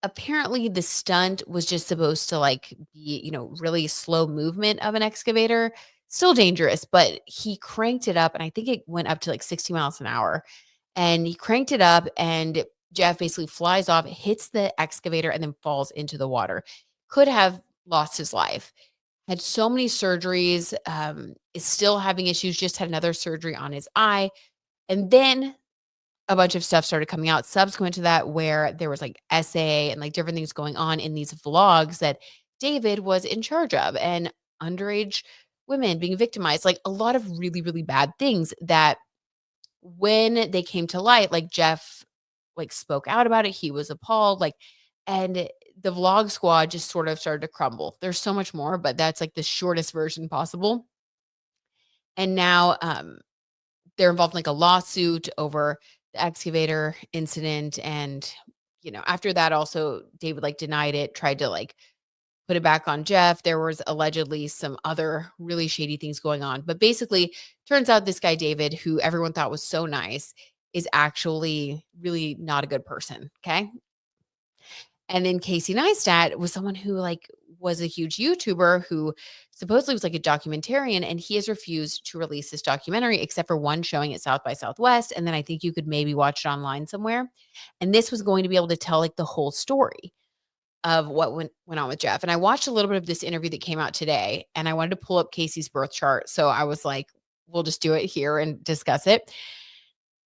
apparently the stunt was just supposed to like be, really slow movement of an excavator. Still dangerous, but he cranked it up, and I think it went up to like 60 miles an hour. And he cranked it up, and Jeff basically flies off, hits the excavator, and then falls into the water. Could have lost his life. Had so many surgeries, is still having issues, just had another surgery on his eye. And then a bunch of stuff started coming out subsequent to that, where there was like essay and like different things going on in these vlogs that David was in charge of, and underage women being victimized, like a lot of really, really bad things that when they came to light, like Jeff like spoke out about it. He was appalled, like, and the vlog squad just sort of started to crumble. There's so much more, but that's like the shortest version possible. And now they're involved in like a lawsuit over the excavator incident. And, after that, also David like denied it, tried to like put it back on Jeff. There was allegedly some other really shady things going on. But basically, turns out this guy, David, who everyone thought was so nice, is actually really not a good person. Okay. And then Casey Neistat was someone who like was a huge YouTuber who supposedly was like a documentarian, and he has refused to release this documentary except for one showing at South by Southwest. And then I think you could maybe watch it online somewhere. And this was going to be able to tell like the whole story of what went on with Jeff. And I watched a little bit of this interview that came out today, and I wanted to pull up Casey's birth chart. So I was like, we'll just do it here and discuss it,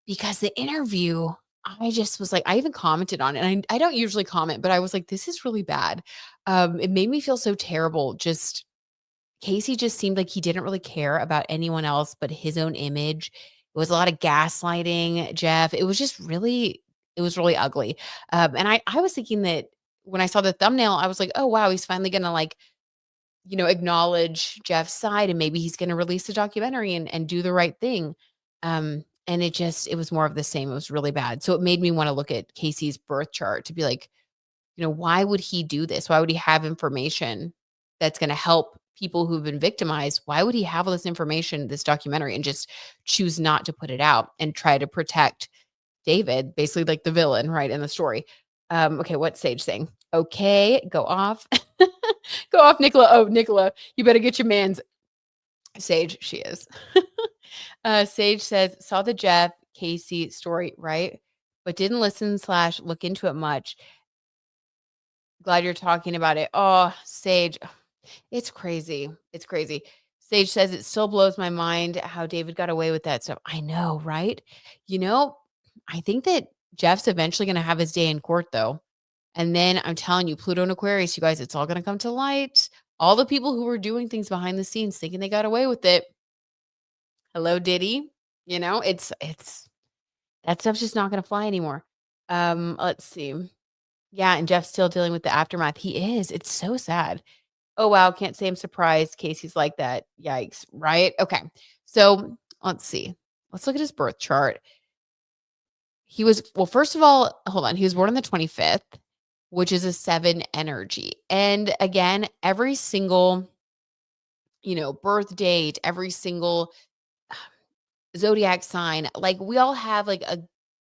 because the interview, I just was like, I even commented on it. And I don't usually comment, but I was like, this is really bad. It made me feel so terrible. Just Casey just seemed like he didn't really care about anyone else but his own image. It was a lot of gaslighting, Jeff. It was really ugly. And I was thinking that when I saw the thumbnail, I was like, oh, wow, he's finally going to like, acknowledge Jeff's side, and maybe he's going to release the documentary and do the right thing. And it was more of the same. It was really bad. So it made me want to look at Casey's birth chart to be like, why would he do this? Why would he have information that's going to help people who've been victimized? Why would he have all this information, this documentary, and just choose not to put it out and try to protect David, basically like the villain, right, in the story? Okay, what's Sage saying? Okay, go off. Go off, Nicola. Oh, Nicola, you better get your man's. Sage, she is. Sage says, saw the Jeff Casey story, right? But didn't listen / look into it much. Glad you're talking about it. Oh, Sage, it's crazy. It's crazy. Sage says it still blows my mind how David got away with that stuff. I know, right? I think that Jeff's eventually going to have his day in court, though. And then I'm telling you, Pluto and Aquarius, you guys, it's all going to come to light. All the people who were doing things behind the scenes thinking they got away with it. Hello, Diddy. It's that stuff's just not going to fly anymore. Let's see. Yeah, and Jeff's still dealing with the aftermath. He is. It's so sad. Oh, wow. Can't say I'm surprised Casey's like that. Yikes. Right? Okay. So let's see. let's look at his birth chart. Well, first of all, hold on. He was born on the 25th, which is a 7 energy. And again, every single, birth date, every single zodiac sign, like we all have like a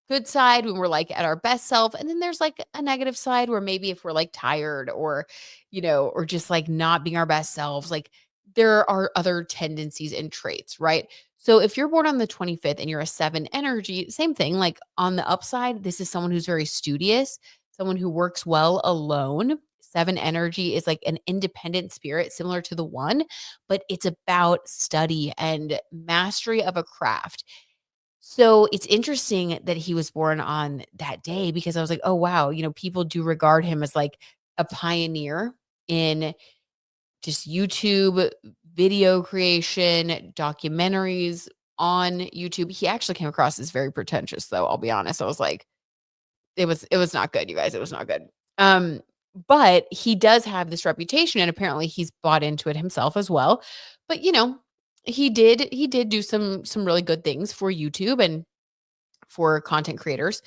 good side when we're like at our best self. And then there's like a negative side where maybe if we're like tired or, or just like not being our best selves, like there are other tendencies and traits, right? So if you're born on the 25th and you're a 7 energy, same thing. Like on the upside, this is someone who's very studious, someone who works well alone. 7 energy is like an independent spirit, similar to the 1, but it's about study and mastery of a craft. So it's interesting that he was born on that day because I was like, oh, wow, people do regard him as like a pioneer in just YouTube video creation, documentaries on YouTube. He actually came across as very pretentious, though. I'll be honest. I was like, it was not good, you guys. It was not good. Um, but he does have this reputation, and apparently he's bought into it himself as well. But he did do some really good things for YouTube and for content creators.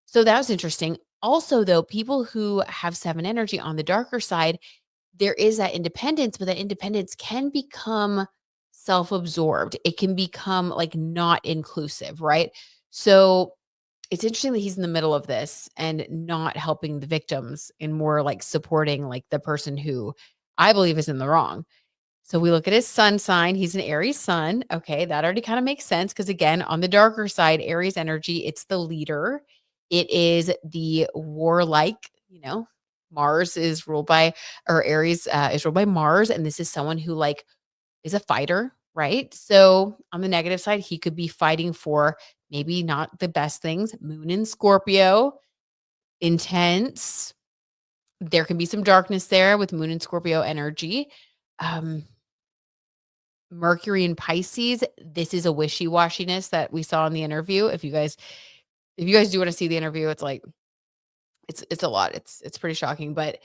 So that was interesting. Also, though, people who have 7 energy on the darker side, there is that independence, but that independence can become self-absorbed. It can become like not inclusive, right? So it's interesting that he's in the middle of this and not helping the victims and more like supporting like the person who I believe is in the wrong. So we look at his sun sign. He's an Aries sun. Okay, that already kind of makes sense because again, on the darker side, Aries energy, it's the leader. It is the warlike, Mars is ruled by, or Aries is ruled by Mars, and this is someone who like is a fighter, right? So on the negative side, he could be fighting for maybe not the best things. Moon in Scorpio, intense. There can be some darkness there with Moon in Scorpio energy. Um, Mercury in Pisces, this is a wishy-washiness that we saw in the interview. If you guys do want to see the interview, it's like it's a lot. It's pretty shocking, but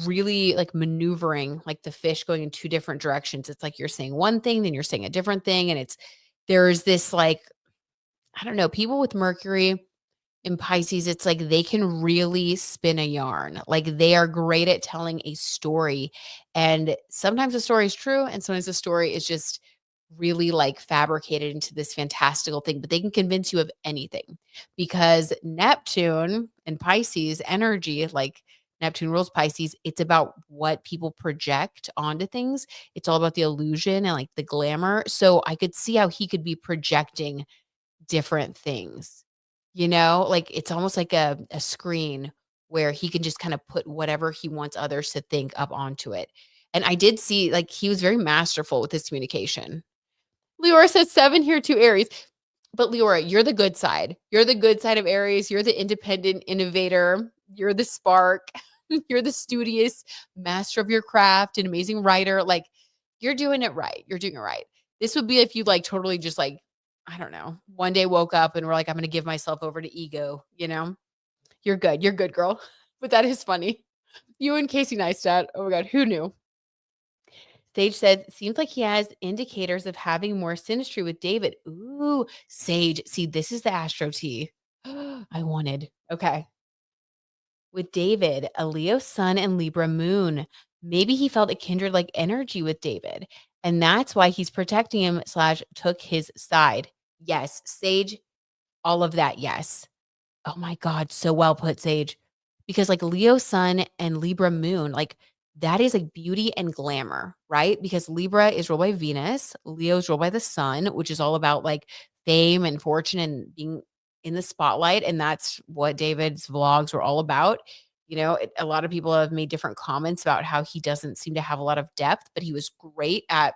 really like maneuvering like the fish going in 2 different directions. It's like you're saying one thing, then you're saying a different thing, and there's this like I don't know, people with Mercury in Pisces, it's like they can really spin a yarn. Like they are great at telling a story. And sometimes the story is true, and sometimes the story is just really like fabricated into this fantastical thing, but they can convince you of anything because Neptune and Pisces energy, like Neptune rules Pisces, it's about what people project onto things. It's all about the illusion and like the glamour. So I could see how he could be projecting different things, like it's almost like a screen where he can just kind of put whatever he wants others to think up onto it. And I did see like he was very masterful with his communication. Leora says 7 here to Aries. But Leora, you're the good side. You're the good side of Aries. You're the independent innovator. You're the spark. You're the studious master of your craft, an amazing writer. Like you're doing it right. You're doing it right. This would be if you like totally just like, I don't know, one day woke up and were like, I'm going to give myself over to ego. You're good. You're good, girl. But that is funny. You and Casey Neistat. Oh my God. Who knew? Sage said, seems like he has indicators of having more synastry with David. Ooh, Sage. See, this is the Astro Tea I wanted. Okay. With David, a Leo sun and Libra moon. Maybe he felt a kindred like energy with David. And that's why he's protecting him / took his side. Yes. Sage, all of that. Yes. Oh my God, so well put, Sage. Because like Leo sun and Libra moon, like that is like beauty and glamour, right? Because Libra is ruled by Venus, Leo is ruled by the sun, which is all about like fame and fortune and being in the spotlight. And that's what David's vlogs were all about. A lot of people have made different comments about how he doesn't seem to have a lot of depth, but he was great at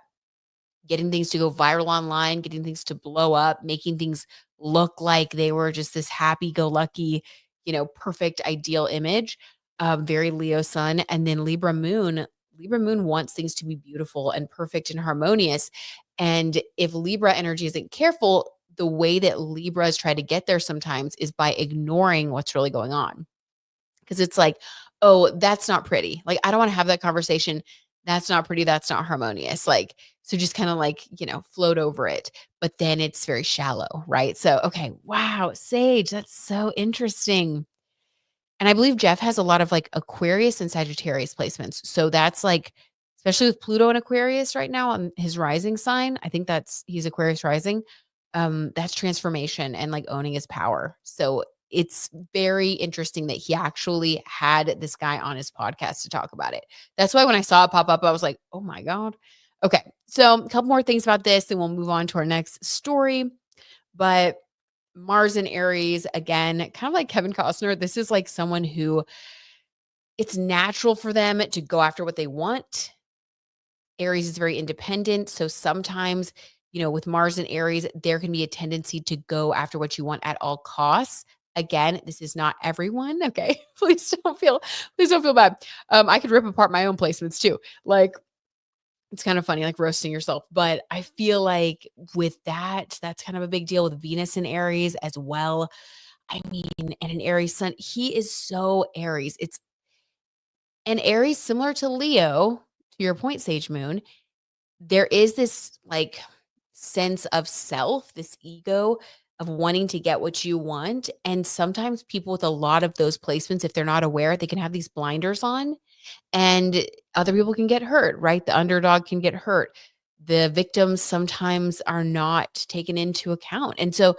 getting things to go viral online, getting things to blow up, making things look like they were just this happy-go-lucky, perfect ideal image. Very Leo sun, and then Libra moon. Libra moon wants things to be beautiful and perfect and harmonious. And if Libra energy isn't careful, the way that Libras try to get there sometimes is by ignoring what's really going on. Because it's like, oh, that's not pretty. Like, I don't want to have that conversation. That's not pretty, that's not harmonious, like, so just kinda, like, float over it, but then it's very shallow, right? So, okay, wow, sage, that's so interesting. And I believe Jeff has a lot of, like, Aquarius and Sagittarius placements, so that's, like especially with Pluto and Aquarius right now on his rising sign, I think he's Aquarius rising, that's transformation and, like, owning his power. So, it's very interesting that he actually had this guy on his podcast to talk about it. That's why when I saw it pop up, I was like, "Oh my god." Okay, so a couple more things about this, and we'll move on to our next story, but Mars and Aries, again, kind of like Kevin Costner, this is like someone who it's natural for them to go after what they want. Aries is very independent. So sometimes, with Mars and Aries, there can be a tendency to go after what you want at all costs. Again, this is not everyone. Okay. Please don't feel bad. I could rip apart my own placements too. Like, it's kind of funny, like roasting yourself. But I feel like with that, that's kind of a big deal with Venus and Aries as well. I mean, and an Aries sun, he is so Aries. It's an Aries similar to Leo, to your point, Sage Moon. There is this like sense of self, this ego of wanting to get what you want. And sometimes people with a lot of those placements, if they're not aware, they can have these blinders on and other people can get hurt, right? The underdog can get hurt. The victims sometimes are not taken into account. And so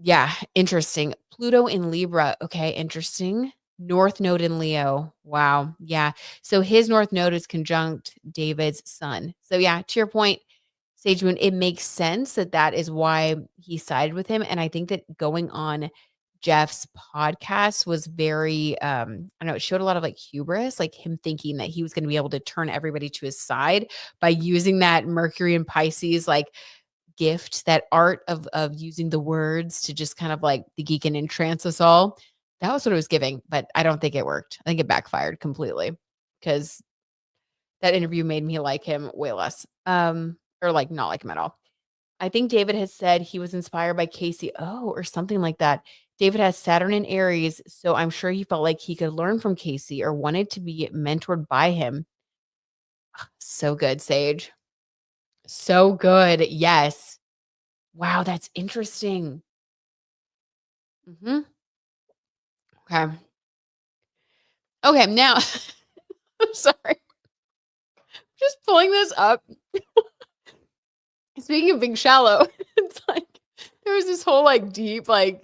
yeah, interesting. Pluto in Libra. Okay, interesting. North node in Leo. Wow. Yeah. So his North node is conjunct David's sun. So yeah, to your point, Sage Moon, it makes sense that that is why he sided with him. And I think that going on Jeff's podcast was very, I know it showed a lot of like hubris, like him thinking that he was going to be able to turn everybody to his side by using that Mercury and Pisces, like gift, that art of using the words to just kind of like the geek and entrance us all. That was what it was giving, but I don't think it worked. I think it backfired completely because that interview made me like him way less, or like not like him at all. I think David has said he was inspired by Casey or something like that. David has Saturn in Aries, so I'm sure he felt like he could learn from Casey or wanted to be mentored by him. So good, Sage. So good. Yes. Wow, that's interesting. Mhm. Okay. Okay, now I'm sorry. Just pulling this up. Speaking of being shallow, it's like there was this whole like deep, like,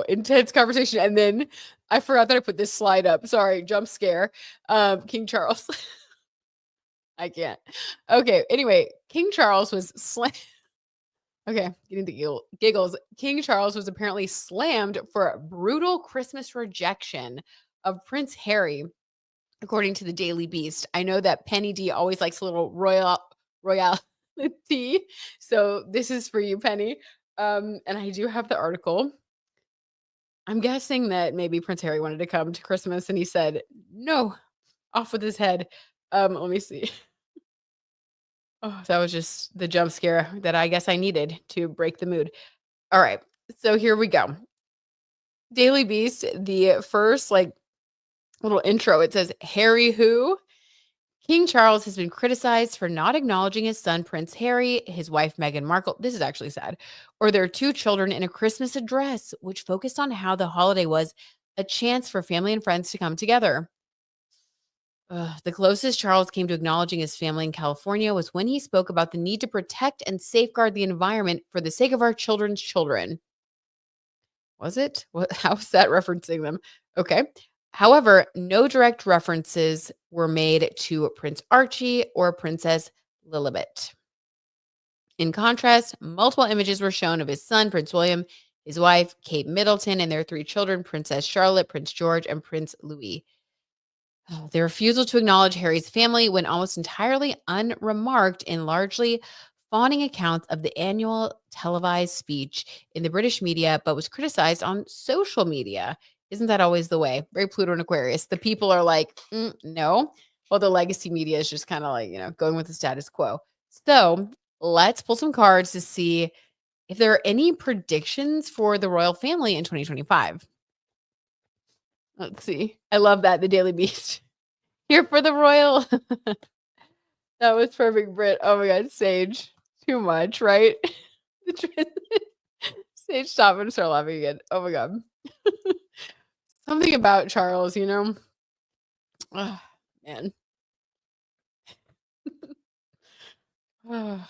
intense conversation. And then I forgot that I put this slide up. Sorry, jump scare. King Charles. I can't. Okay. Anyway, King Charles was okay, getting the giggles. King Charles was apparently slammed for a brutal Christmas rejection of Prince Harry, according to the Daily Beast. I know that Penny D always likes a little royalty. So this is for you, Penny. And I do have the article. I'm guessing that maybe Prince Harry wanted to come to Christmas and he said, no, off with his head. Let me see. Oh, that was just the jump scare that I guess I needed to break the mood. All right. So here we go. Daily Beast, the first like little intro, it says Harry who? King Charles has been criticized for not acknowledging his son, Prince Harry, his wife, Meghan Markle. This is actually sad. Or their two children in a Christmas address, which focused on how the holiday was a chance for family and friends to come together. The closest Charles came to acknowledging his family in California was when he spoke about the need to protect and safeguard the environment for the sake of our children's children. Was it? What? How's that referencing them? Okay. However, no direct references were made to Prince Archie or Princess Lilibet. In contrast, multiple images were shown of his son, Prince William, his wife, Kate Middleton, and their three children, Princess Charlotte, Prince George, and Prince Louis. The refusal to acknowledge Harry's family went almost entirely unremarked in largely fawning accounts of the annual televised speech in the British media, but was criticized on social media. Isn't that always the way? Very Pluto and Aquarius. The people are like, no. Well, the legacy media is just kind of like, going with the status quo. So let's pull some cards to see if there are any predictions for the royal family in 2025. Let's see. I love that. The Daily Beast. Here for the royal. That was perfect, Brit. Oh my god, Sage. Too much, right? The Sage, stop and start laughing again. Oh my god. Something about Charles, you know? Oh, man. Oh,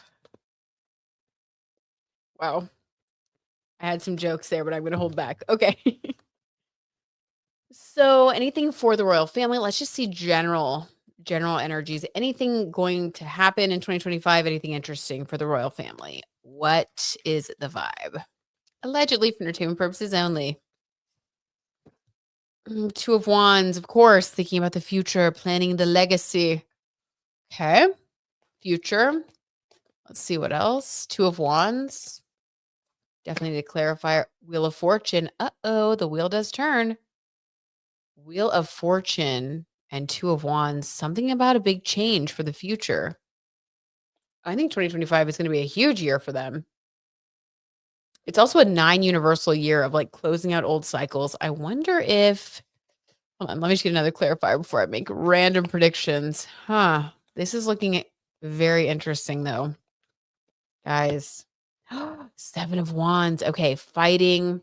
wow. I had some jokes there, but I'm gonna hold back. Okay. So anything for the royal family? Let's just see general energies. Anything going to happen in 2025? Anything interesting for the royal family? What is the vibe? Allegedly for entertainment purposes only. Two of Wands, of course, thinking about the future, planning the legacy. Okay. Future. Let's see what else. Two of Wands. Definitely need to clarify. Wheel of Fortune. Uh-oh, the wheel does turn. Wheel of Fortune and Two of Wands. Something about a big change for the future. I think 2025 is going to be a huge year for them. It's also a 9 universal year of like closing out old cycles. I wonder if, hold on, let me just get another clarifier before I make random predictions. This is looking very interesting though, guys. 7 of Wands. Okay, fighting.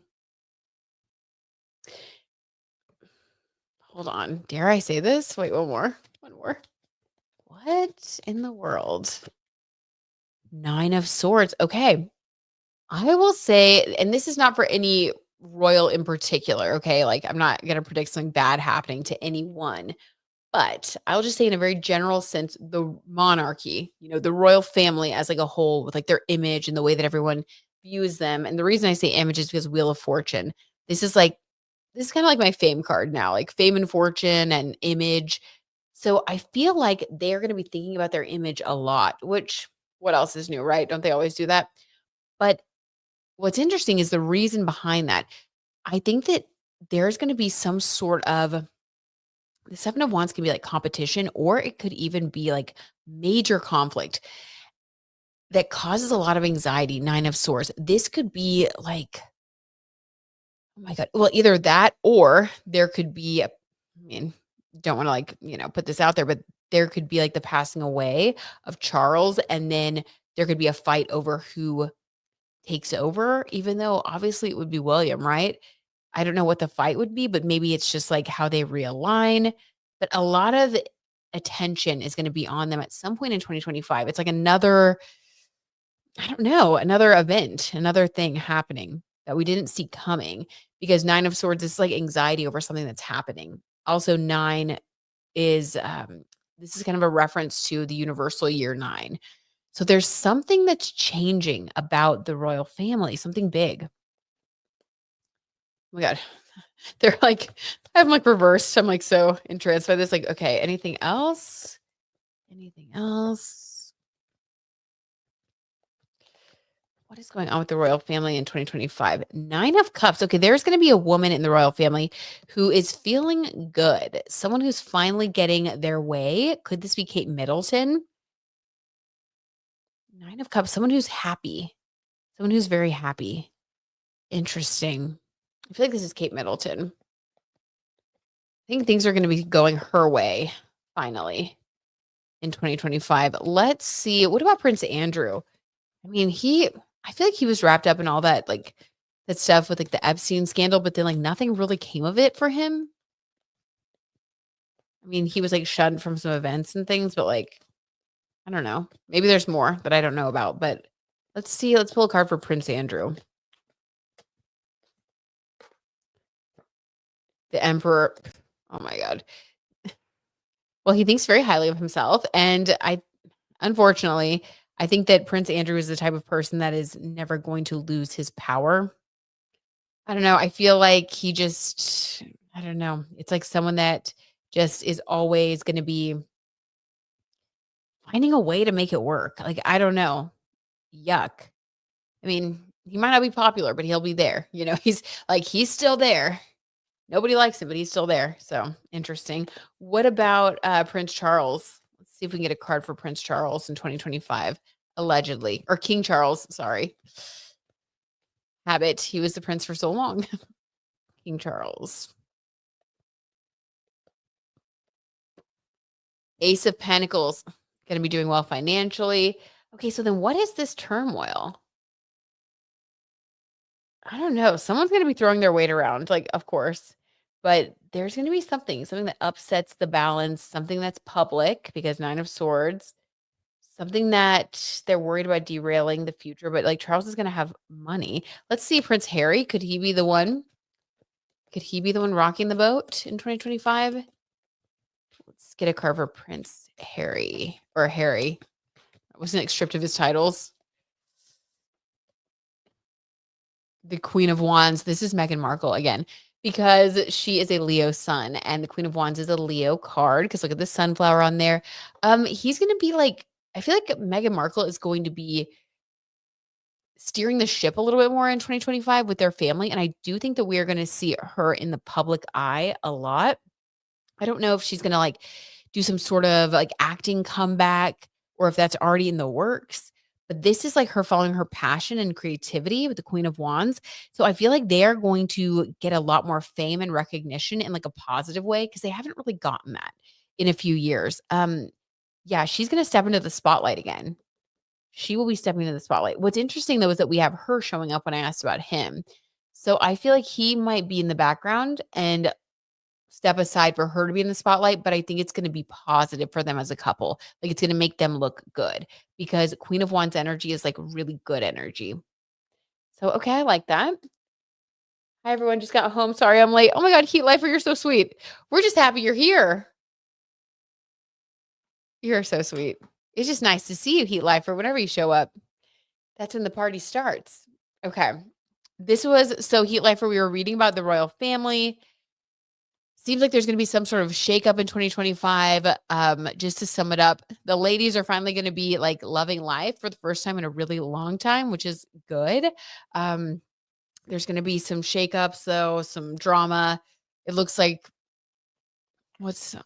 Hold on. Dare I say this? Wait, one more. One more. What in the world? 9 of Swords. Okay. I will say, and this is not for any royal in particular, okay? Like, I'm not going to predict something bad happening to anyone, but I'll just say, in a very general sense, the monarchy, the royal family as like a whole, with like their image and the way that everyone views them. And the reason I say image is because Wheel of Fortune, this is kind of like my fame card now, like fame and fortune and image. So I feel like they're going to be thinking about their image a lot, which what else is new, right? Don't they always do that? But what's interesting is the reason behind that. I think that there's going to be some sort of the 7 of Wands can be like competition, or it could even be like major conflict that causes a lot of anxiety. 9 of Swords. This could be like, oh my God. Well, either that or there could be, I mean, don't want to like, put this out there, but there could be like the passing away of Charles, and then there could be a fight over who takes over, even though obviously it would be William, right? I don't know what the fight would be, but maybe it's just like how they realign. But a lot of attention is going to be on them at some point in 2025. It's like another, I don't know, another event, another thing happening that we didn't see coming, because 9 of Swords is like anxiety over something that's happening. Also, 9 is, this is kind of a reference to the universal year 9. So there's something that's changing about the royal family, something big. Oh my God. They're like, I'm like reversed. I'm like so entranced by this. Like, okay, anything else? Anything else? What is going on with the royal family in 2025? 9 of Cups. Okay, there's going to be a woman in the royal family who is feeling good. Someone who's finally getting their way. Could this be Kate Middleton? 9 of Cups. Someone who's happy. Someone who's very happy. Interesting. I feel like this is Kate Middleton. I think things are going to be going her way finally in 2025. Let's see. What about Prince Andrew? I mean, I feel like he was wrapped up in all that, like that stuff with like the Epstein scandal, but then like nothing really came of it for him. I mean, he was like shunned from some events and things, but like, I don't know. Maybe there's more that I don't know about, but let's see. Let's pull a card for Prince Andrew. The Emperor. Oh my God. Well, he thinks very highly of himself. And unfortunately, I think that Prince Andrew is the type of person that is never going to lose his power. I don't know. I feel like I don't know. It's like someone that just is always going to be finding a way to make it work. Like, I don't know. Yuck. I mean, he might not be popular, but he'll be there. He's still there. Nobody likes him, but he's still there. So interesting. What about Prince Charles? Let's see if we can get a card for Prince Charles in 2025, allegedly. Or King Charles, sorry. Habit. He was the prince for so long. King Charles. Ace of Pentacles. Going to be doing well financially. Okay, so then what is this turmoil? I don't know. Someone's going to be throwing their weight around, like, of course, but there's going to be something that upsets the balance, something that's public because Nine of Swords, something that they're worried about derailing the future. But like Charles is going to have money. Let's see, Prince Harry, could he be the one? Could he be the one rocking the boat in 2025? Let's get a card for Prince Harry or Harry. I wasn't stripped of his titles. The Queen of Wands. This is Meghan Markle again because she is a Leo sun and the Queen of Wands is a Leo card because look at the sunflower on there. He's going to be like, I feel like Meghan Markle is going to be steering the ship a little bit more in 2025 with their family. And I do think that we are going to see her in the public eye a lot. I don't know if she's going to like do some sort of like acting comeback or if that's already in the works. But this is like her following her passion and creativity with the Queen of Wands. So I feel like they are going to get a lot more fame and recognition in like a positive way because they haven't really gotten that in a few years. Yeah, she's going to step into the spotlight again. She will be stepping into the spotlight. What's interesting though is that we have her showing up when I asked about him. So I feel like he might be in the background and step aside for her to be in the spotlight, but I think it's going to be positive for them as a couple. Like it's going to make them look good because Queen of Wands energy is like really good energy. So, okay, I like that. Hi, everyone. Just got home. Sorry I'm late. Oh my God, Heat Lifer, you're so sweet. We're just happy you're here. You're so sweet. It's just nice to see you, Heat Lifer, whenever you show up. That's when the party starts. Okay. This was so Heat Lifer. We were reading about the royal family. Seems like there's going to be some sort of shakeup in 2025. Just to sum it up, the ladies are finally going to be like loving life for the first time in a really long time, which is good. There's going to be some shakeups, though, some drama. It looks like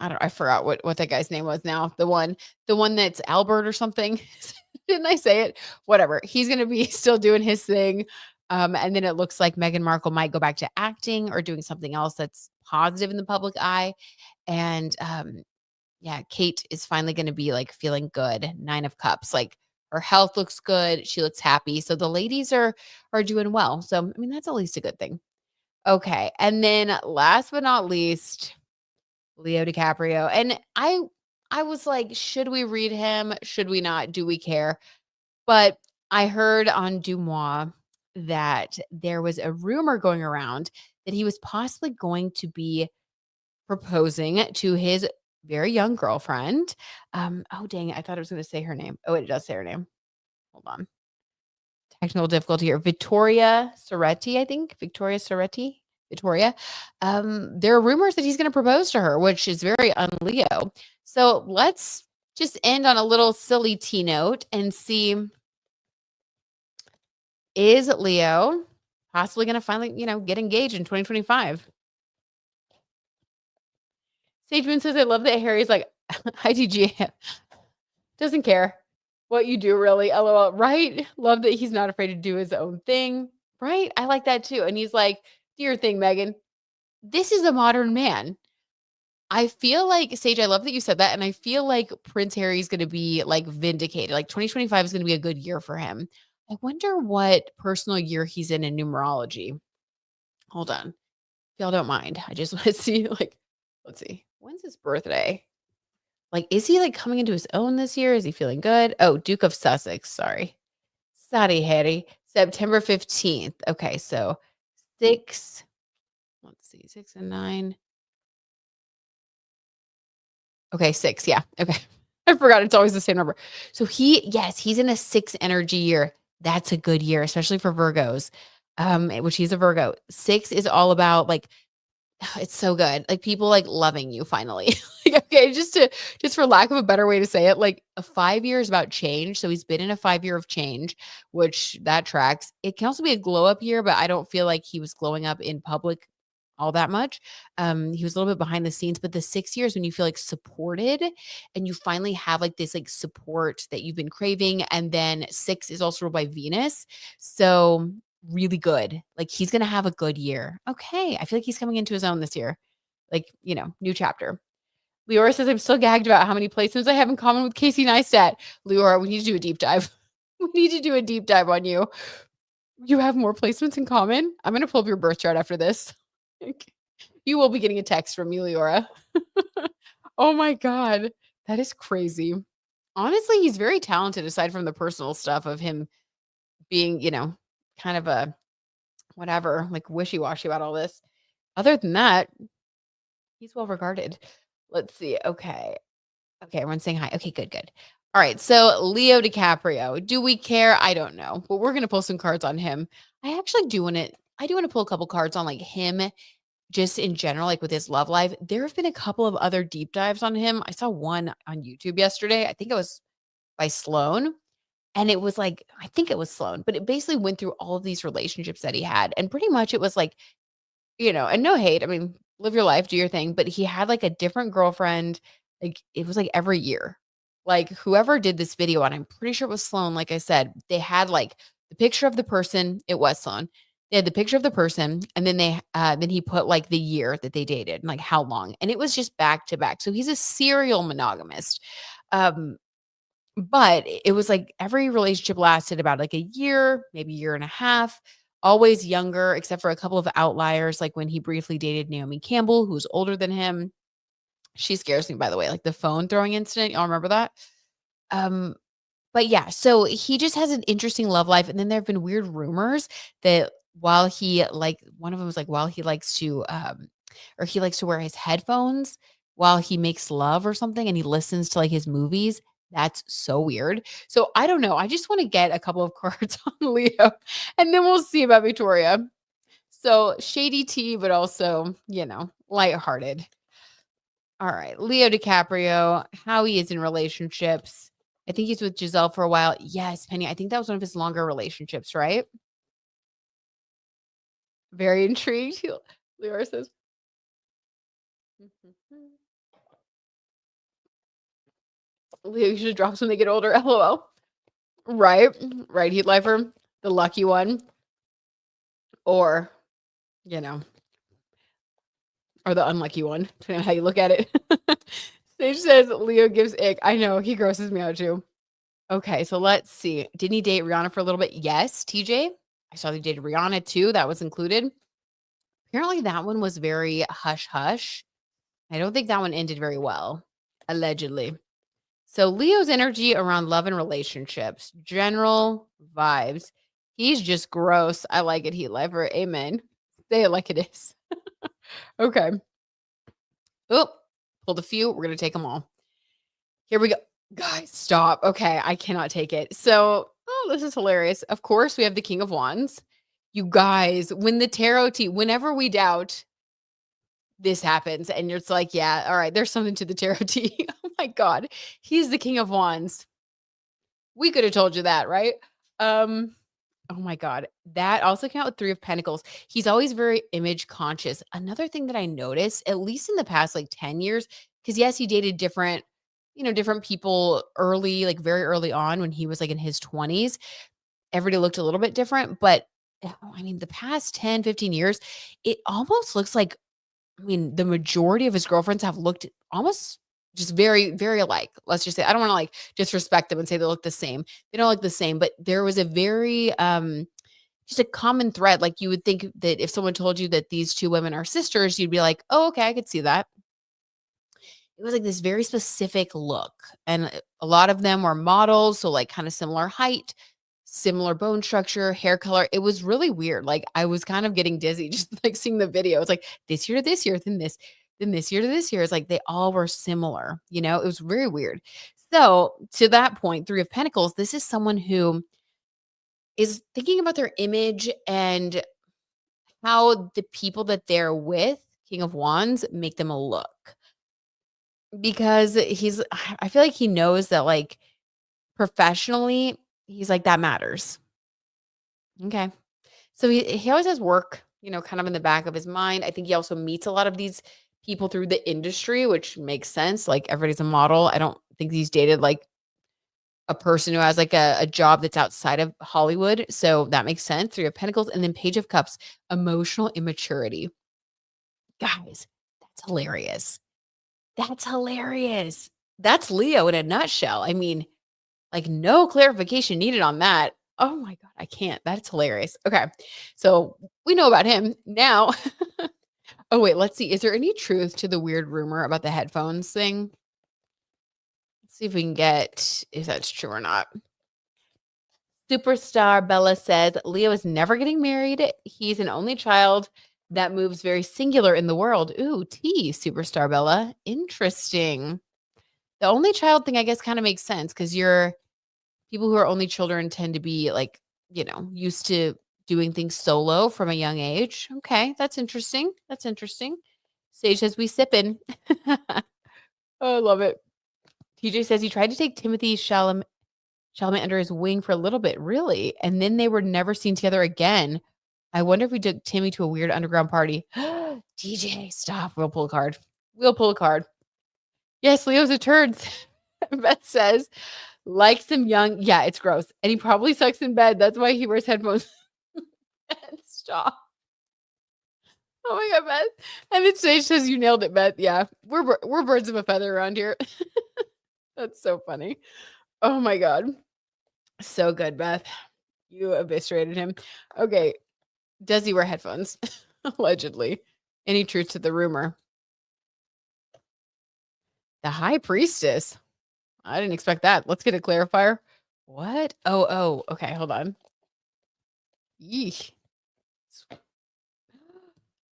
I forgot what that guy's name was now. The one that's Albert or something. Didn't I say it? Whatever. He's going to be still doing his thing. And then it looks like Meghan Markle might go back to acting or doing something else that's positive in the public eye. And yeah, Kate is finally going to be like feeling good. 9 of Cups. Like her health looks good. She looks happy. So the ladies are doing well. So I mean, that's at least a good thing. Okay. And then last but not least, Leo DiCaprio. And I was like, should we read him? Should we not? Do we care? But I heard on Dumois that there was a rumor going around that he was possibly going to be proposing to his very young girlfriend. Oh dang it, I thought I was going to say her name. Oh, it does say her name. Hold on. Technical difficulty here. Vittoria Soretti, I think. Victoria Soretti. Victoria. There are rumors that he's going to propose to her, which is very un-Leo. So let's just end on a little silly T note and see, is Leo possibly going to finally, get engaged in 2025? Sage Moon says, I love that Harry's like, ITG doesn't care what you do, really. LOL. Right? Love that he's not afraid to do his own thing. Right? I like that too. And he's like, do your thing, Megan. This is a modern man. I feel like, Sage, I love that you said that. And I feel like Prince Harry is going to be like vindicated. Like 2025 is going to be a good year for him. I wonder what personal year he's in numerology. Hold on. If y'all don't mind. I just want to see, like, let's see. When's his birthday? Like, is he like coming into his own this year? Is he feeling good? Oh, Duke of Sussex. Sorry. Harry. September 15th. Okay. So 6, let's see, 6 and 9. Okay, 6. Yeah. Okay. I forgot it's always the same number. So he's in a 6 energy year. That's a good year, especially for Virgos. Which he's a Virgo. 6 is all about like, it's so good. Like people like loving you finally. Like, okay, just for lack of a better way to say it, like a 5 year is about change. So he's been in a 5 year of change, which that tracks. It can also be a glow up year, but I don't feel like he was glowing up in public all that much. He was a little bit behind the scenes, but the 6 years when you feel like supported and you finally have like this like support that you've been craving. And then 6 is also ruled by Venus. So really good. Like he's going to have a good year. Okay. I feel like he's coming into his own this year. Like, new chapter. Leora says, I'm still gagged about how many placements I have in common with Casey Neistat. Leora, we need to do a deep dive. We need to do a deep dive on you. You have more placements in common? I'm going to pull up your birth chart after this. You will be getting a text from me, Leora. Oh my God. That is crazy. Honestly, he's very talented aside from the personal stuff of him being, kind of a whatever, like wishy-washy about all this. Other than that, he's well regarded. Let's see. Okay. Okay, everyone's saying hi. Okay, good, good. All right. So Leo DiCaprio. Do we care? I don't know. But we're gonna pull some cards on him. I actually do want to I do want to pull a couple cards on like him just in general, like with his love life. There have been a couple of other deep dives on him. I saw one on YouTube yesterday. I think it was by Sloan. And it was like, I think it was Sloan, but it basically went through all of these relationships that he had. And pretty much it was like, and no hate. I mean, live your life, do your thing. But he had like a different girlfriend. Like it was like every year. Like whoever did this video, and I'm pretty sure it was Sloan, like I said, they had like the picture of the person. It was Sloan. They had the picture of the person, and then then he put like the year that they dated and like how long. And it was just back to back. So he's a serial monogamist. Um, but it was like every relationship lasted about like a year, maybe a year and a half, always younger, except for a couple of outliers, like when he briefly dated Naomi Campbell, who's older than him. She scares me, by the way, like the phone throwing incident. Y'all remember that? Um, but yeah, so he just has an interesting love life. And then there have been weird rumors that while he like one of them was like while he likes to or he likes to wear his headphones while he makes love or something and he listens to like his movies. That's so weird. So I don't know. I just want to get a couple of cards on Leo and then we'll see about Victoria. So shady tea, but also, lighthearted. All right. Leo DiCaprio, how he is in relationships. I think he's with Giselle for a while. Yes, Penny. I think that was one of his longer relationships, right? Very intrigued. Leo says. Leo usually drops when they get older. LOL. Right. Right. Heat lifer, the lucky one. Or, you know, or the unlucky one, depending on how you look at it. Sage says Leo gives ick. I know. He grosses me out too. Okay, so let's see. Didn't he date Rihanna for a little bit? Yes, TJ. I saw he dated Rihanna too. That was included. Apparently, that one was very hush hush. I don't think that one ended very well, allegedly. So, Leo's energy around love and relationships, general vibes. He's just gross. I like it. Heat lifer. Amen. Say it like it is. Okay. Oh, pulled a few. We're going to take them all. Here we go. Guys, stop. Okay, I cannot take it. So, this is hilarious. Of course, we have the King of Wands. You guys, when the tarot whenever we doubt, this happens. And it's like, yeah, all right, there's something to the tarot tea. Oh my God. He's the King of Wands. We could have told you that, right? Um, oh my God. That also came out with Three of Pentacles. He's always very image conscious. Another thing that I noticed, at least in the past like 10 years, because yes, he dated different people early, like very early on when he was like in his 20s. Everybody looked a little bit different, but I mean, the past 10, 15 years, it almost looks like, I mean, the majority of his girlfriends have looked almost just very, very alike. Let's just say, I don't want to like disrespect them and say they look the same. They don't look the same, but there was a very, just a common thread. Like you would think that if someone told you that these two women are sisters, you'd be like, oh, okay, I could see that. It was like this very specific look. And a lot of them were models. So like kind of similar height, similar bone structure, hair color. It was really weird. Like I was kind of getting dizzy just like seeing the video. It's like this year to this year, then this year to this year. It's like they all were similar. It was very weird. So to that point, Three of Pentacles, this is someone who is thinking about their image and how the people that they're with, King of Wands, make them look. Because I feel like he knows that like professionally, he's like, that matters. Okay. So he always has work, kind of in the back of his mind. I think he also meets a lot of these people through the industry, which makes sense. Like everybody's a model. I don't think he's dated like a person who has like a job that's outside of Hollywood. So that makes sense. Three of Pentacles and then Page of Cups, emotional immaturity. Guys, that's hilarious. That's hilarious. That's Leo in a nutshell. I mean, like, no clarification needed on that. Oh my god, I can't. That's hilarious. Okay. So, we know about him. Now oh, wait, let's see. Is there any truth to the weird rumor about the headphones thing? Let's see if we can get if that's true or not. Superstar Bella says Leo is never getting married. He's an only child that moves very singular in the world. Ooh, T, Superstar Bella. Interesting. The only child thing, I guess, kind of makes sense because you're people who are only children tend to be like, used to doing things solo from a young age. Okay, that's interesting. That's interesting. Sage says we sippin'. Oh, I love it. TJ says he tried to take Timothy Chalamet under his wing for a little bit, really, and then they were never seen together again. I wonder if we took Timmy to a weird underground party. TJ, stop. We'll pull a card. We'll pull a card. Yes, Leo's a turd. Beth says, likes him young. Yeah, it's gross. And he probably sucks in bed. That's why he wears headphones. Stop. Oh my god, Beth. And then Sage says you nailed it, Beth. Yeah, we're birds of a feather around here. That's so funny. Oh my god. So good, Beth. You eviscerated him. Okay. Does he wear headphones? Allegedly. Any truth to the rumor? The high priestess. I didn't expect that. Let's get a clarifier. What? Oh, okay, hold on. Yeesh.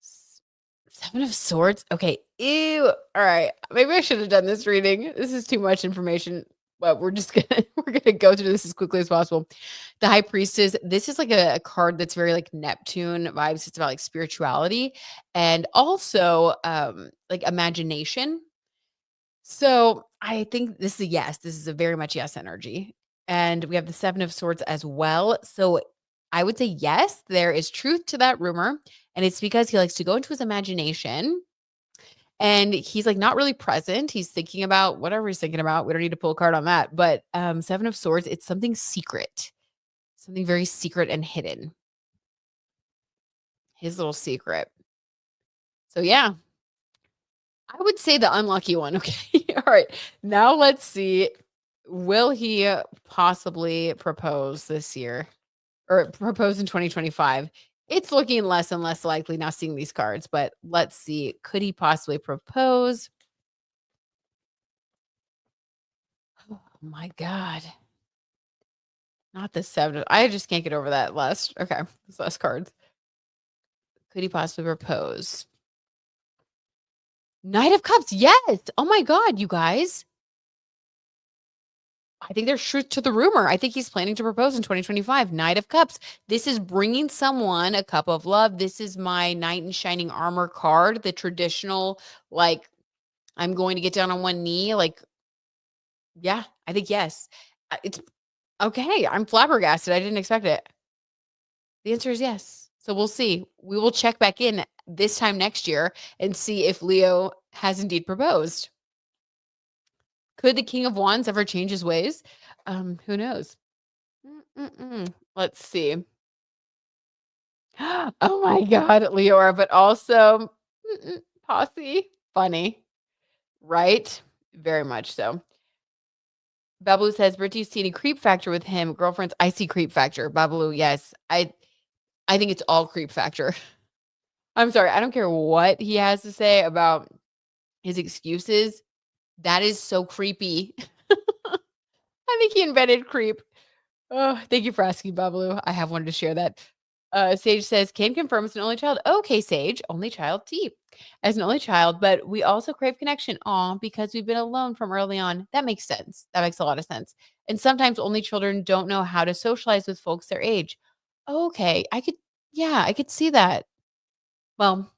Seven of Swords. Okay. Ew. All right. Maybe I should have done this reading. This is too much information. But we're just gonna we're gonna go through this as quickly as possible. The High Priestess. This is like a card that's very like Neptune vibes. It's about like spirituality and also like imagination. So I think this is a yes. This is a very much yes energy. And we have the Seven of Swords as well. So I would say yes, there is truth to that rumor. And it's because he likes to go into his imagination and he's like not really present. He's thinking about whatever he's thinking about. We don't need to pull a card on that. But Seven of Swords, it's something secret, something very secret and hidden. His little secret. So yeah, I would say the unlucky one. Okay. All right. Now let's see. Will he possibly propose this year or propose in 2025? It's looking less and less likely now seeing these cards, but let's see. Could he possibly propose? Oh my God. Not the seven. I just can't get over that last. Okay. Those last cards. Could he possibly propose? Knight of Cups. Yes. Oh my God, you guys. I think there's truth to the rumor. I think he's planning to propose in 2025. Knight of Cups. This is bringing someone a cup of love. This is my knight in shining armor card, the traditional, like, I'm going to get down on one knee. Like, yeah, I think yes. It's okay. I'm flabbergasted. I didn't expect it. The answer is yes. So we'll see. We will check back in this time next year and see if Leo has indeed proposed. Could the King of Wands ever change his ways? Who knows? Let's see. Oh my God, Leora, but also Posse. Funny, right? Very much so. Babaloo says, Brit, do you see any creep factor with him? Girlfriends, I see creep factor. Babaloo, yes. I think it's all creep factor. I'm sorry. I don't care what he has to say about his excuses. That is so creepy. I think he invented creep. Oh, thank you for asking, Babalu. I have wanted to share that. Sage says, can confirm it's an only child. Okay, Sage, only child T. As an only child, but we also crave connection. Aw, because we've been alone from early on. That makes sense. That makes a lot of sense. And sometimes only children don't know how to socialize with folks their age. Okay, I could see that. Well,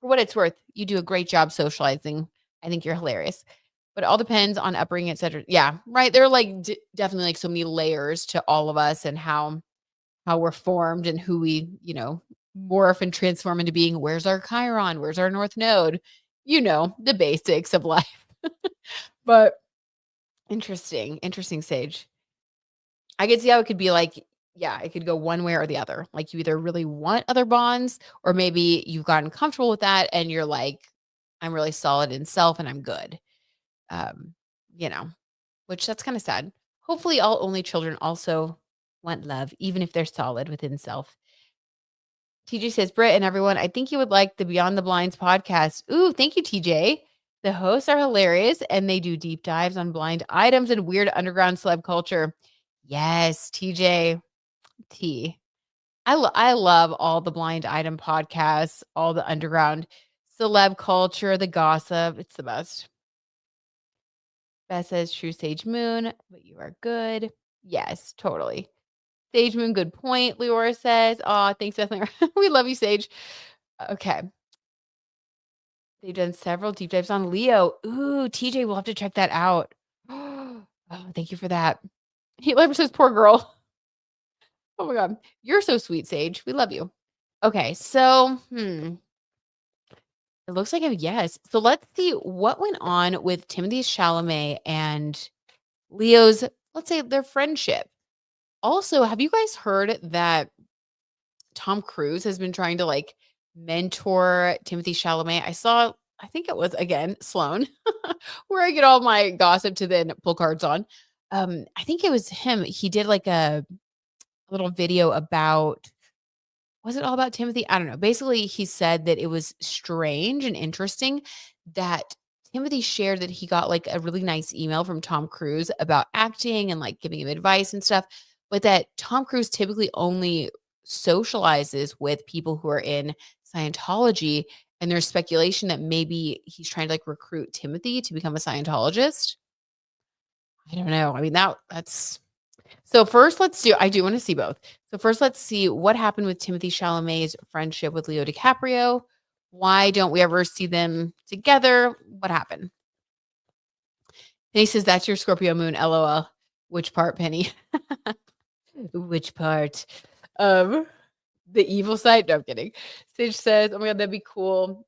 for what it's worth, you do a great job socializing. I think you're hilarious. But it all depends on upbringing, et cetera. Yeah, right. There are like definitely like so many layers to all of us and how we're formed and who we, morph and transform into being. Where's our Chiron? Where's our North Node? The basics of life. But interesting, Sage. I could see how it could be like, yeah, it could go one way or the other. Like you either really want other bonds or maybe you've gotten comfortable with that and you're like, I'm really solid in self and I'm good. Um, you know, which that's kind of sad. Hopefully all only children also want love, even if they're solid within self. TJ says, Britt and everyone, I think you would like the Beyond the Blinds podcast. Ooh, thank you, TJ. The hosts are hilarious and they do deep dives on blind items and weird underground celeb culture. Yes, TJ. T. I love all the blind item podcasts, all the underground celeb culture, the gossip. It's the best. Beth says, true Sage Moon, but you are good. Yes, totally. Sage Moon, good point. Leora says, oh, thanks, Beth. We love you, Sage. Okay. They've done several deep dives on Leo. Ooh, TJ, we'll have to check that out. Oh, thank you for that. He Lever says, poor girl. Oh my God. You're so sweet, Sage. We love you. Okay, so it looks like a yes. So let's see what went on with Timothy Chalamet and Leo's, let's say their friendship. Also, have you guys heard that Tom Cruise has been trying to like mentor Timothy Chalamet? I think it was again Sloan, where I get all my gossip to then pull cards on. I think it was him. He did like a little video about, was it all about Timothy? I don't know. Basically, he said that it was strange and interesting that Timothy shared that he got like a really nice email from Tom Cruise about acting and like giving him advice and stuff, but that Tom Cruise typically only socializes with people who are in Scientology. And there's speculation that maybe he's trying to like recruit Timothy to become a Scientologist. I don't know. I mean, that's so first, I do want to see both. So first, let's see what happened with Timothy Chalamet's friendship with Leo DiCaprio. Why don't we ever see them together? What happened? Penny says, that's your Scorpio moon, LOL. Which part, Penny? Which part? The evil side? No, I'm kidding. Sage says, oh my God, that'd be cool.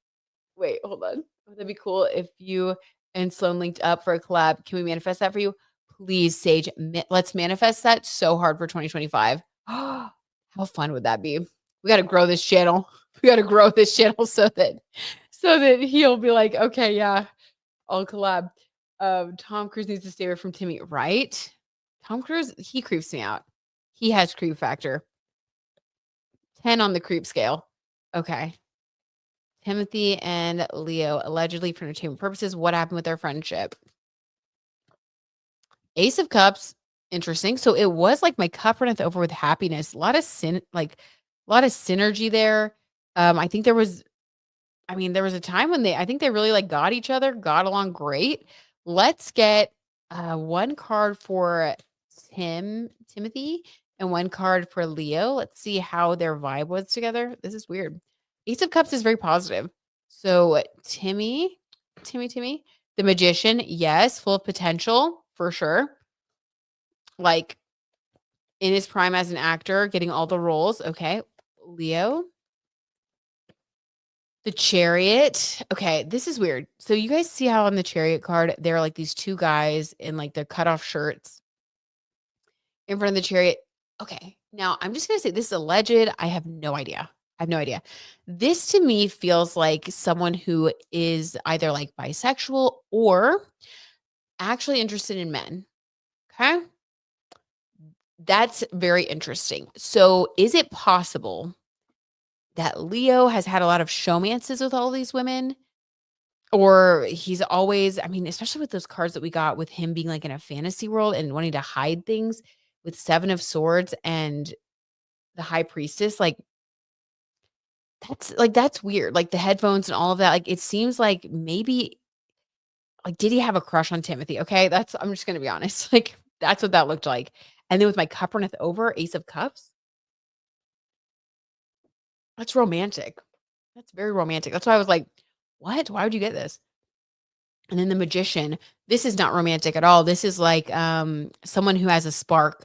Wait, hold on. That'd be cool if you and Sloan linked up for a collab. Can we manifest that for you? Please, Sage, let's manifest that so hard for 2025. How fun would that be? We got to grow this channel. We got to grow this channel so that he'll be like, okay, yeah, I'll collab. Tom Cruise needs to stay away from Timmy, right? Tom Cruise, he creeps me out. He has creep factor. 10 on the creep scale. Okay. Timothy and Leo, allegedly for entertainment purposes. What happened with their friendship? Ace of Cups, interesting. So it was like my cup runneth over with happiness. A lot of synergy there. I think there was a time when I think they really like got each other, got along great. Let's get one card for Timothy, and one card for Leo. Let's see how their vibe was together. This is weird. Ace of Cups is very positive. So Timmy, the magician, yes, full of potential for sure. Like in his prime as an actor, getting all the roles. Okay. Leo, the Chariot. Okay, this is weird. So you guys see how on the Chariot card, there are like these two guys in like their cutoff shirts in front of the Chariot. Okay, now I'm just going to say this is alleged. I have no idea. This to me feels like someone who is either like bisexual or actually interested in men. Okay. That's very interesting. So is it possible that Leo has had a lot of showmances with all these women? Or he's always, I mean, especially with those cards that we got with him being like in a fantasy world and wanting to hide things with 7 of Swords and the High Priestess, that's weird. Like the headphones and all of that. Like it seems like maybe like did he have a crush on Timothy? Okay, I'm just gonna be honest. Like that's what that looked like. And then with my cup runneth over, Ace of Cups. That's romantic. That's very romantic. That's why I was like, what? Why would you get this? And then the magician, this is not romantic at all. This is like someone who has a spark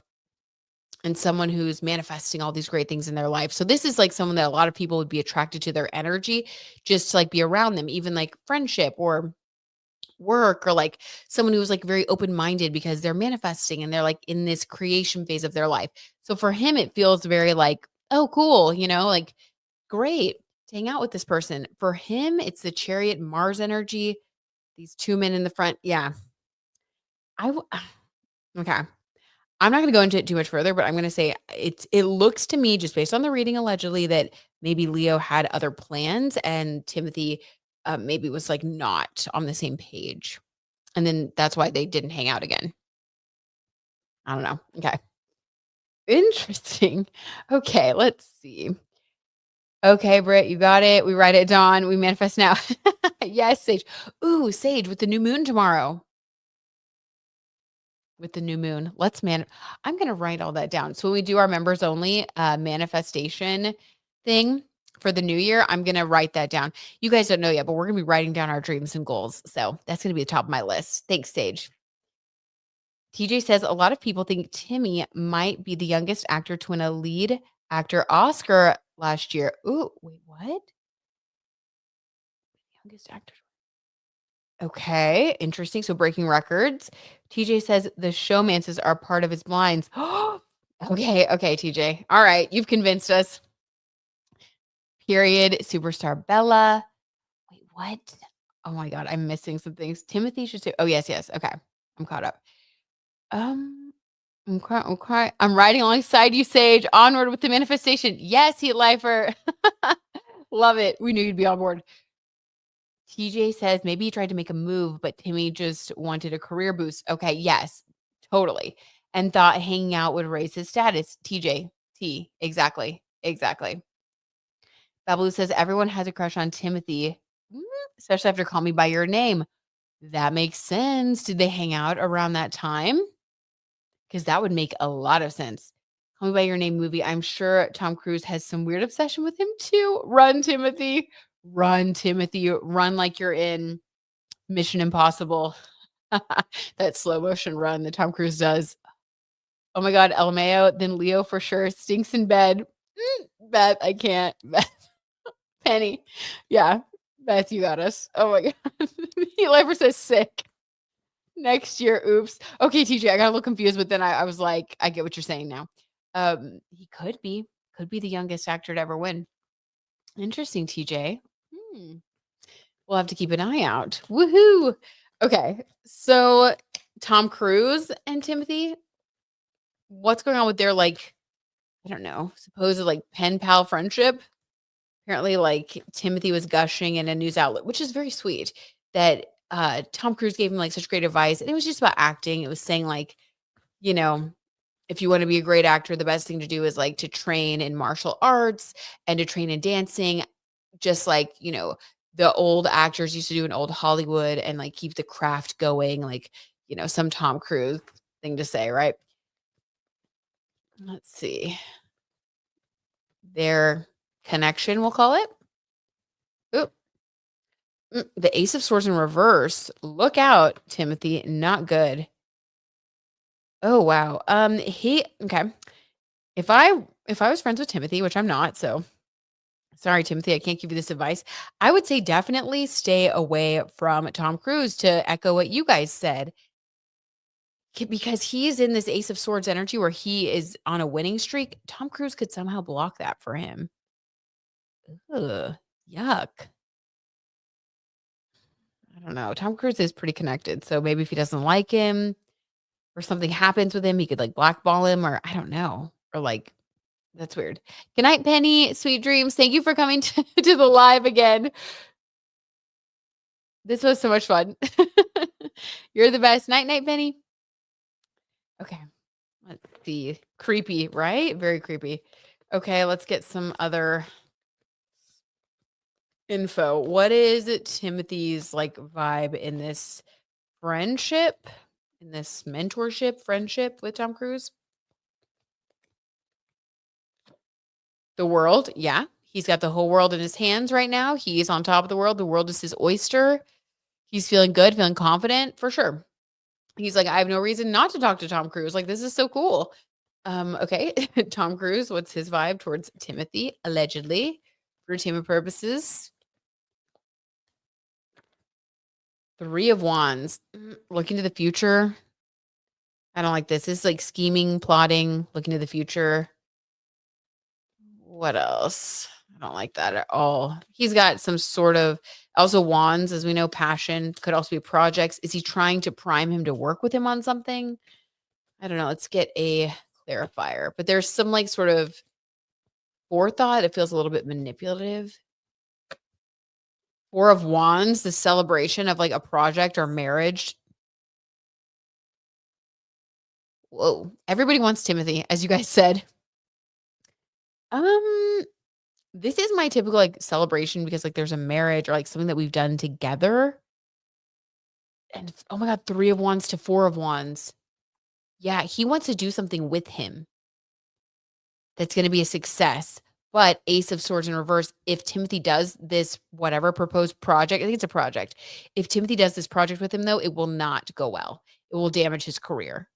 and someone who's manifesting all these great things in their life. So this is like someone that a lot of people would be attracted to their energy just to like be around them, even like friendship or work, or like someone who's like very open-minded because they're manifesting and they're like in this creation phase of their life. So for him, it feels very like, oh, cool, like great. to hang out with this person. For him, it's the chariot Mars energy. These two men in the front. Yeah. I w- okay. I'm not going to go into it too much further, but I'm going to say it looks to me just based on the reading allegedly that maybe Leo had other plans and Timothy maybe was like not on the same page. And then that's why they didn't hang out again. I don't know. Okay. Interesting. Okay, let's see. Okay, Britt, you got it. We write it down. We manifest now. Yes, Sage. Ooh, Sage with the new moon tomorrow. With the new moon. I'm gonna write all that down. So when we do our members only manifestation thing for the new year, I'm gonna write that down. You guys don't know yet, but we're gonna be writing down our dreams and goals. So that's gonna be the top of my list. Thanks, Sage. TJ says a lot of people think Timmy might be the youngest actor to win a lead actor Oscar last year. Ooh, wait, what? Youngest actor. Okay, interesting. So breaking records. TJ says the showmances are part of his blinds. Okay, TJ. All right, you've convinced us. Period. Superstar Bella. Wait, what? Oh my God, I'm missing some things. Timothy should say, oh, yes. Okay, I'm caught up. Okay. I'm riding alongside you, Sage. Onward with the manifestation. Yes, Heat Lifer. Love it. We knew you'd be on board. TJ says maybe he tried to make a move, but Timmy just wanted a career boost. Okay, yes, totally. And thought hanging out would raise his status. TJ, exactly. Babalu says everyone has a crush on Timothy, especially after Call Me by Your Name. That makes sense. Did they hang out around that time? Because that would make a lot of sense. Call Me by Your Name movie. I'm sure Tom Cruise has some weird obsession with him too. Run, Timothy. Run, Timothy. Run like you're in Mission Impossible. That slow motion run that Tom Cruise does. Oh my God, LMAO, then Leo for sure stinks in bed. Beth, I can't. Beth, Penny. Yeah, Beth, you got us. Oh my God. Lifer says sick. Next year, oops. Okay, TJ, I got a little confused, but then I was like, I get what you're saying now. He could be the youngest actor to ever win. Interesting, TJ. We'll have to keep an eye out. Woohoo. Okay. So Tom Cruise and Timothy, what's going on with their like, I don't know, supposed like pen pal friendship? Apparently, like Timothy was gushing in a news outlet, which is very sweet that Tom Cruise gave him like such great advice. And it was just about acting. It was saying like, you know, if you want to be a great actor, the best thing to do is like to train in martial arts and to train in dancing, just like, the old actors used to do in old Hollywood and like keep the craft going, like, some Tom Cruise thing to say, right? Let's see. Their connection, we'll call it. Oop. The Ace of Swords in reverse. Look out, Timothy. Not good. Oh wow. Okay. If I was friends with Timothy, which I'm not, so sorry, Timothy, I can't give you this advice. I would say definitely stay away from Tom Cruise to echo what you guys said. Because he's in this Ace of Swords energy where he is on a winning streak. Tom Cruise could somehow block that for him. Ugh, yuck. I don't know. Tom Cruise is pretty connected. So maybe if he doesn't like him or something happens with him, he could like blackball him or I don't know. Or like, that's weird. Good night, Penny. Sweet dreams. Thank you for coming to the live again. This was so much fun. You're the best. Night, Penny. Okay. Let's see. Creepy, right? Very creepy. Okay, let's get some other info. What is Timothy's like vibe in this friendship, in this mentorship friendship with Tom Cruise? The world, yeah. He's got the whole world in his hands right now. He's on top of the world. The world is his oyster. He's feeling good, feeling confident for sure. He's like, I have no reason not to talk to Tom Cruise. Like, this is so cool. Okay. Tom Cruise, what's his vibe towards Timothy, allegedly, for entertainment purposes? Three of Wands. Looking to the future. I don't like this. This is like scheming, plotting, looking to the future. What else? I don't like that at all. He's got some sort of also wands, as we know, passion could also be projects. Is he trying to prime him to work with him on something? I don't know. Let's get a clarifier. But there's some like sort of forethought. It feels a little bit manipulative. Four of Wands, the celebration of like a project or marriage. Whoa. Everybody wants Timothy, as you guys said. Um, this is my typical like celebration because like there's a marriage or like something that we've done together. And oh my God, 3 of Wands to 4 of Wands. Yeah, he wants to do something with him that's going to be a success. But Ace of Swords in reverse, if Timothy does this, whatever proposed project, I think it's a project. If Timothy does this project with him, though, it will not go well. It will damage his career.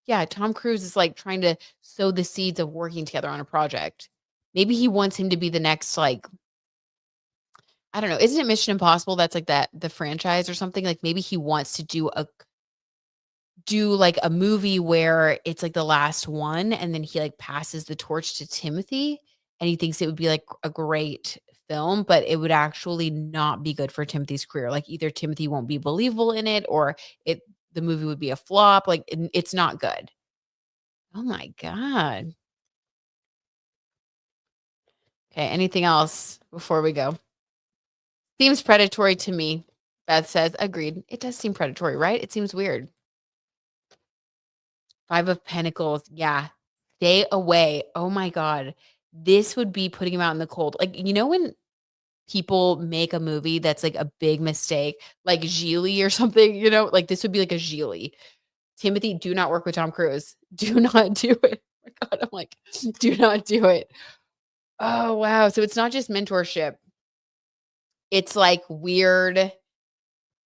Yeah, Tom Cruise is like trying to sow the seeds of working together on a project. Maybe he wants him to be the next, like, I don't know. Isn't it Mission Impossible? That's like that, the franchise or something. Like maybe he wants to do like a movie where it's like the last one and then he like passes the torch to Timothy and he thinks it would be like a great film, but it would actually not be good for Timothy's career. Like either Timothy won't be believable in it or it the movie would be a flop. Like it's not good. Oh my God. Okay. Anything else before we go? Seems predatory to me. Beth says, agreed. It does seem predatory, right? It seems weird. 5 of Pentacles. Yeah. Stay away. Oh my God. This would be putting him out in the cold. Like, when people make a movie that's like a big mistake, like Gigli or something, like this would be like a Gigli. Timothy, do not work with Tom Cruise. Do not do it. Oh my God. I'm like, do not do it. Oh, wow. So it's not just mentorship. It's like weird,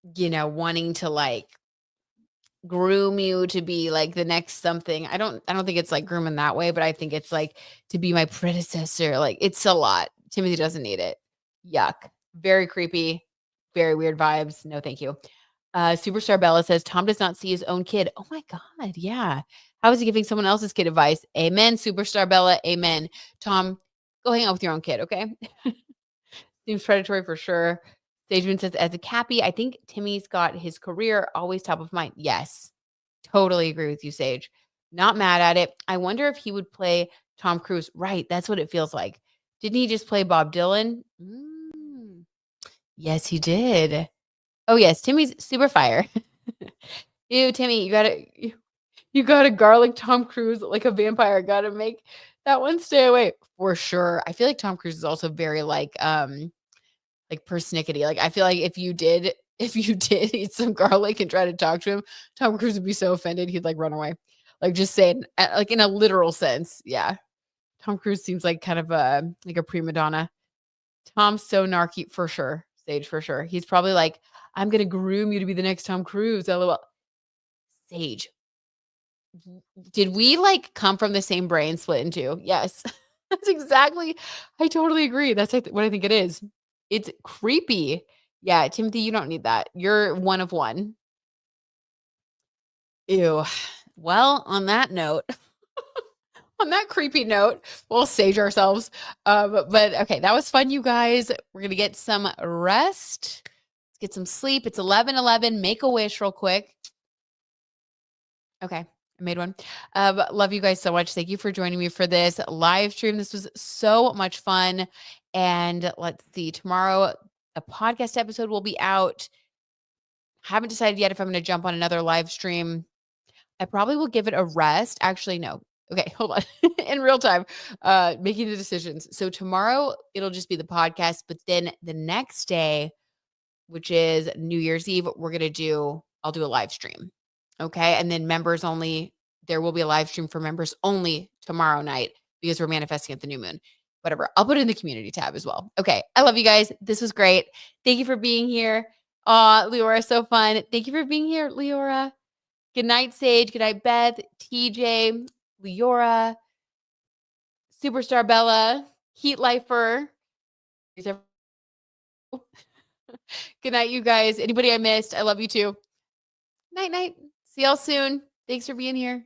wanting to like groom you to be like the next something. I don't think it's like grooming that way, but I think it's like to be my predecessor. Like it's a lot. Timothy doesn't need it. Yuck. Very creepy. Very weird vibes. No, thank you. Superstar Bella says Tom does not see his own kid. Oh my God. Yeah. How is he giving someone else's kid advice? Amen. Superstar Bella. Amen. Tom, go hang out with your own kid. Okay. Seems predatory for sure. Sageman says, as a Cappy, I think Timmy's got his career always top of mind. Yes, totally agree with you, Sage. Not mad at it. I wonder if he would play Tom Cruise. Right, that's what it feels like. Didn't he just play Bob Dylan? Yes, he did. Oh, yes, Timmy's super fire. Ew, Timmy, you gotta garlic Tom Cruise like a vampire. Gotta make that one stay away for sure. I feel like Tom Cruise is also very like persnickety. Like I feel like if you did eat some garlic and try to talk to him, Tom Cruise would be so offended he'd like run away. Like just saying like in a literal sense. Yeah. Tom Cruise seems like kind of like a prima donna. Tom's so narky for sure. Sage for sure. He's probably like, I'm gonna groom you to be the next Tom Cruise. LOL. Sage, did we like come from the same brain split in two? Yes. That's exactly. I totally agree. That's like what I think it is. It's creepy. Yeah, Timothy, you don't need that. You're one of one. Ew. Well, on that note, on that creepy note, we'll sage ourselves. But okay, that was fun, you guys. We're gonna get some rest. Let's get some sleep. It's 11:11. Make a wish real quick. Okay. I made one. Love you guys so much. Thank you for joining me for this live stream. This was so much fun. And let's see, tomorrow a podcast episode will be out. Haven't decided yet if I'm going to jump on another live stream. I probably will give it a rest. Actually, no. Okay, hold on. In real time, making the decisions. So tomorrow it'll just be the podcast, but then the next day, which is New Year's Eve, I'll do a live stream. Okay. And then members only, there will be a live stream for members only tomorrow night because we're manifesting at the new moon. Whatever. I'll put it in the community tab as well. Okay. I love you guys. This was great. Thank you for being here. Leora, so fun. Thank you for being here, Leora. Good night, Sage. Good night, Beth, TJ, Leora, Superstar Bella, Heat Lifer. Good night, you guys. Anybody I missed, I love you too. Night, night. See y'all soon. Thanks for being here.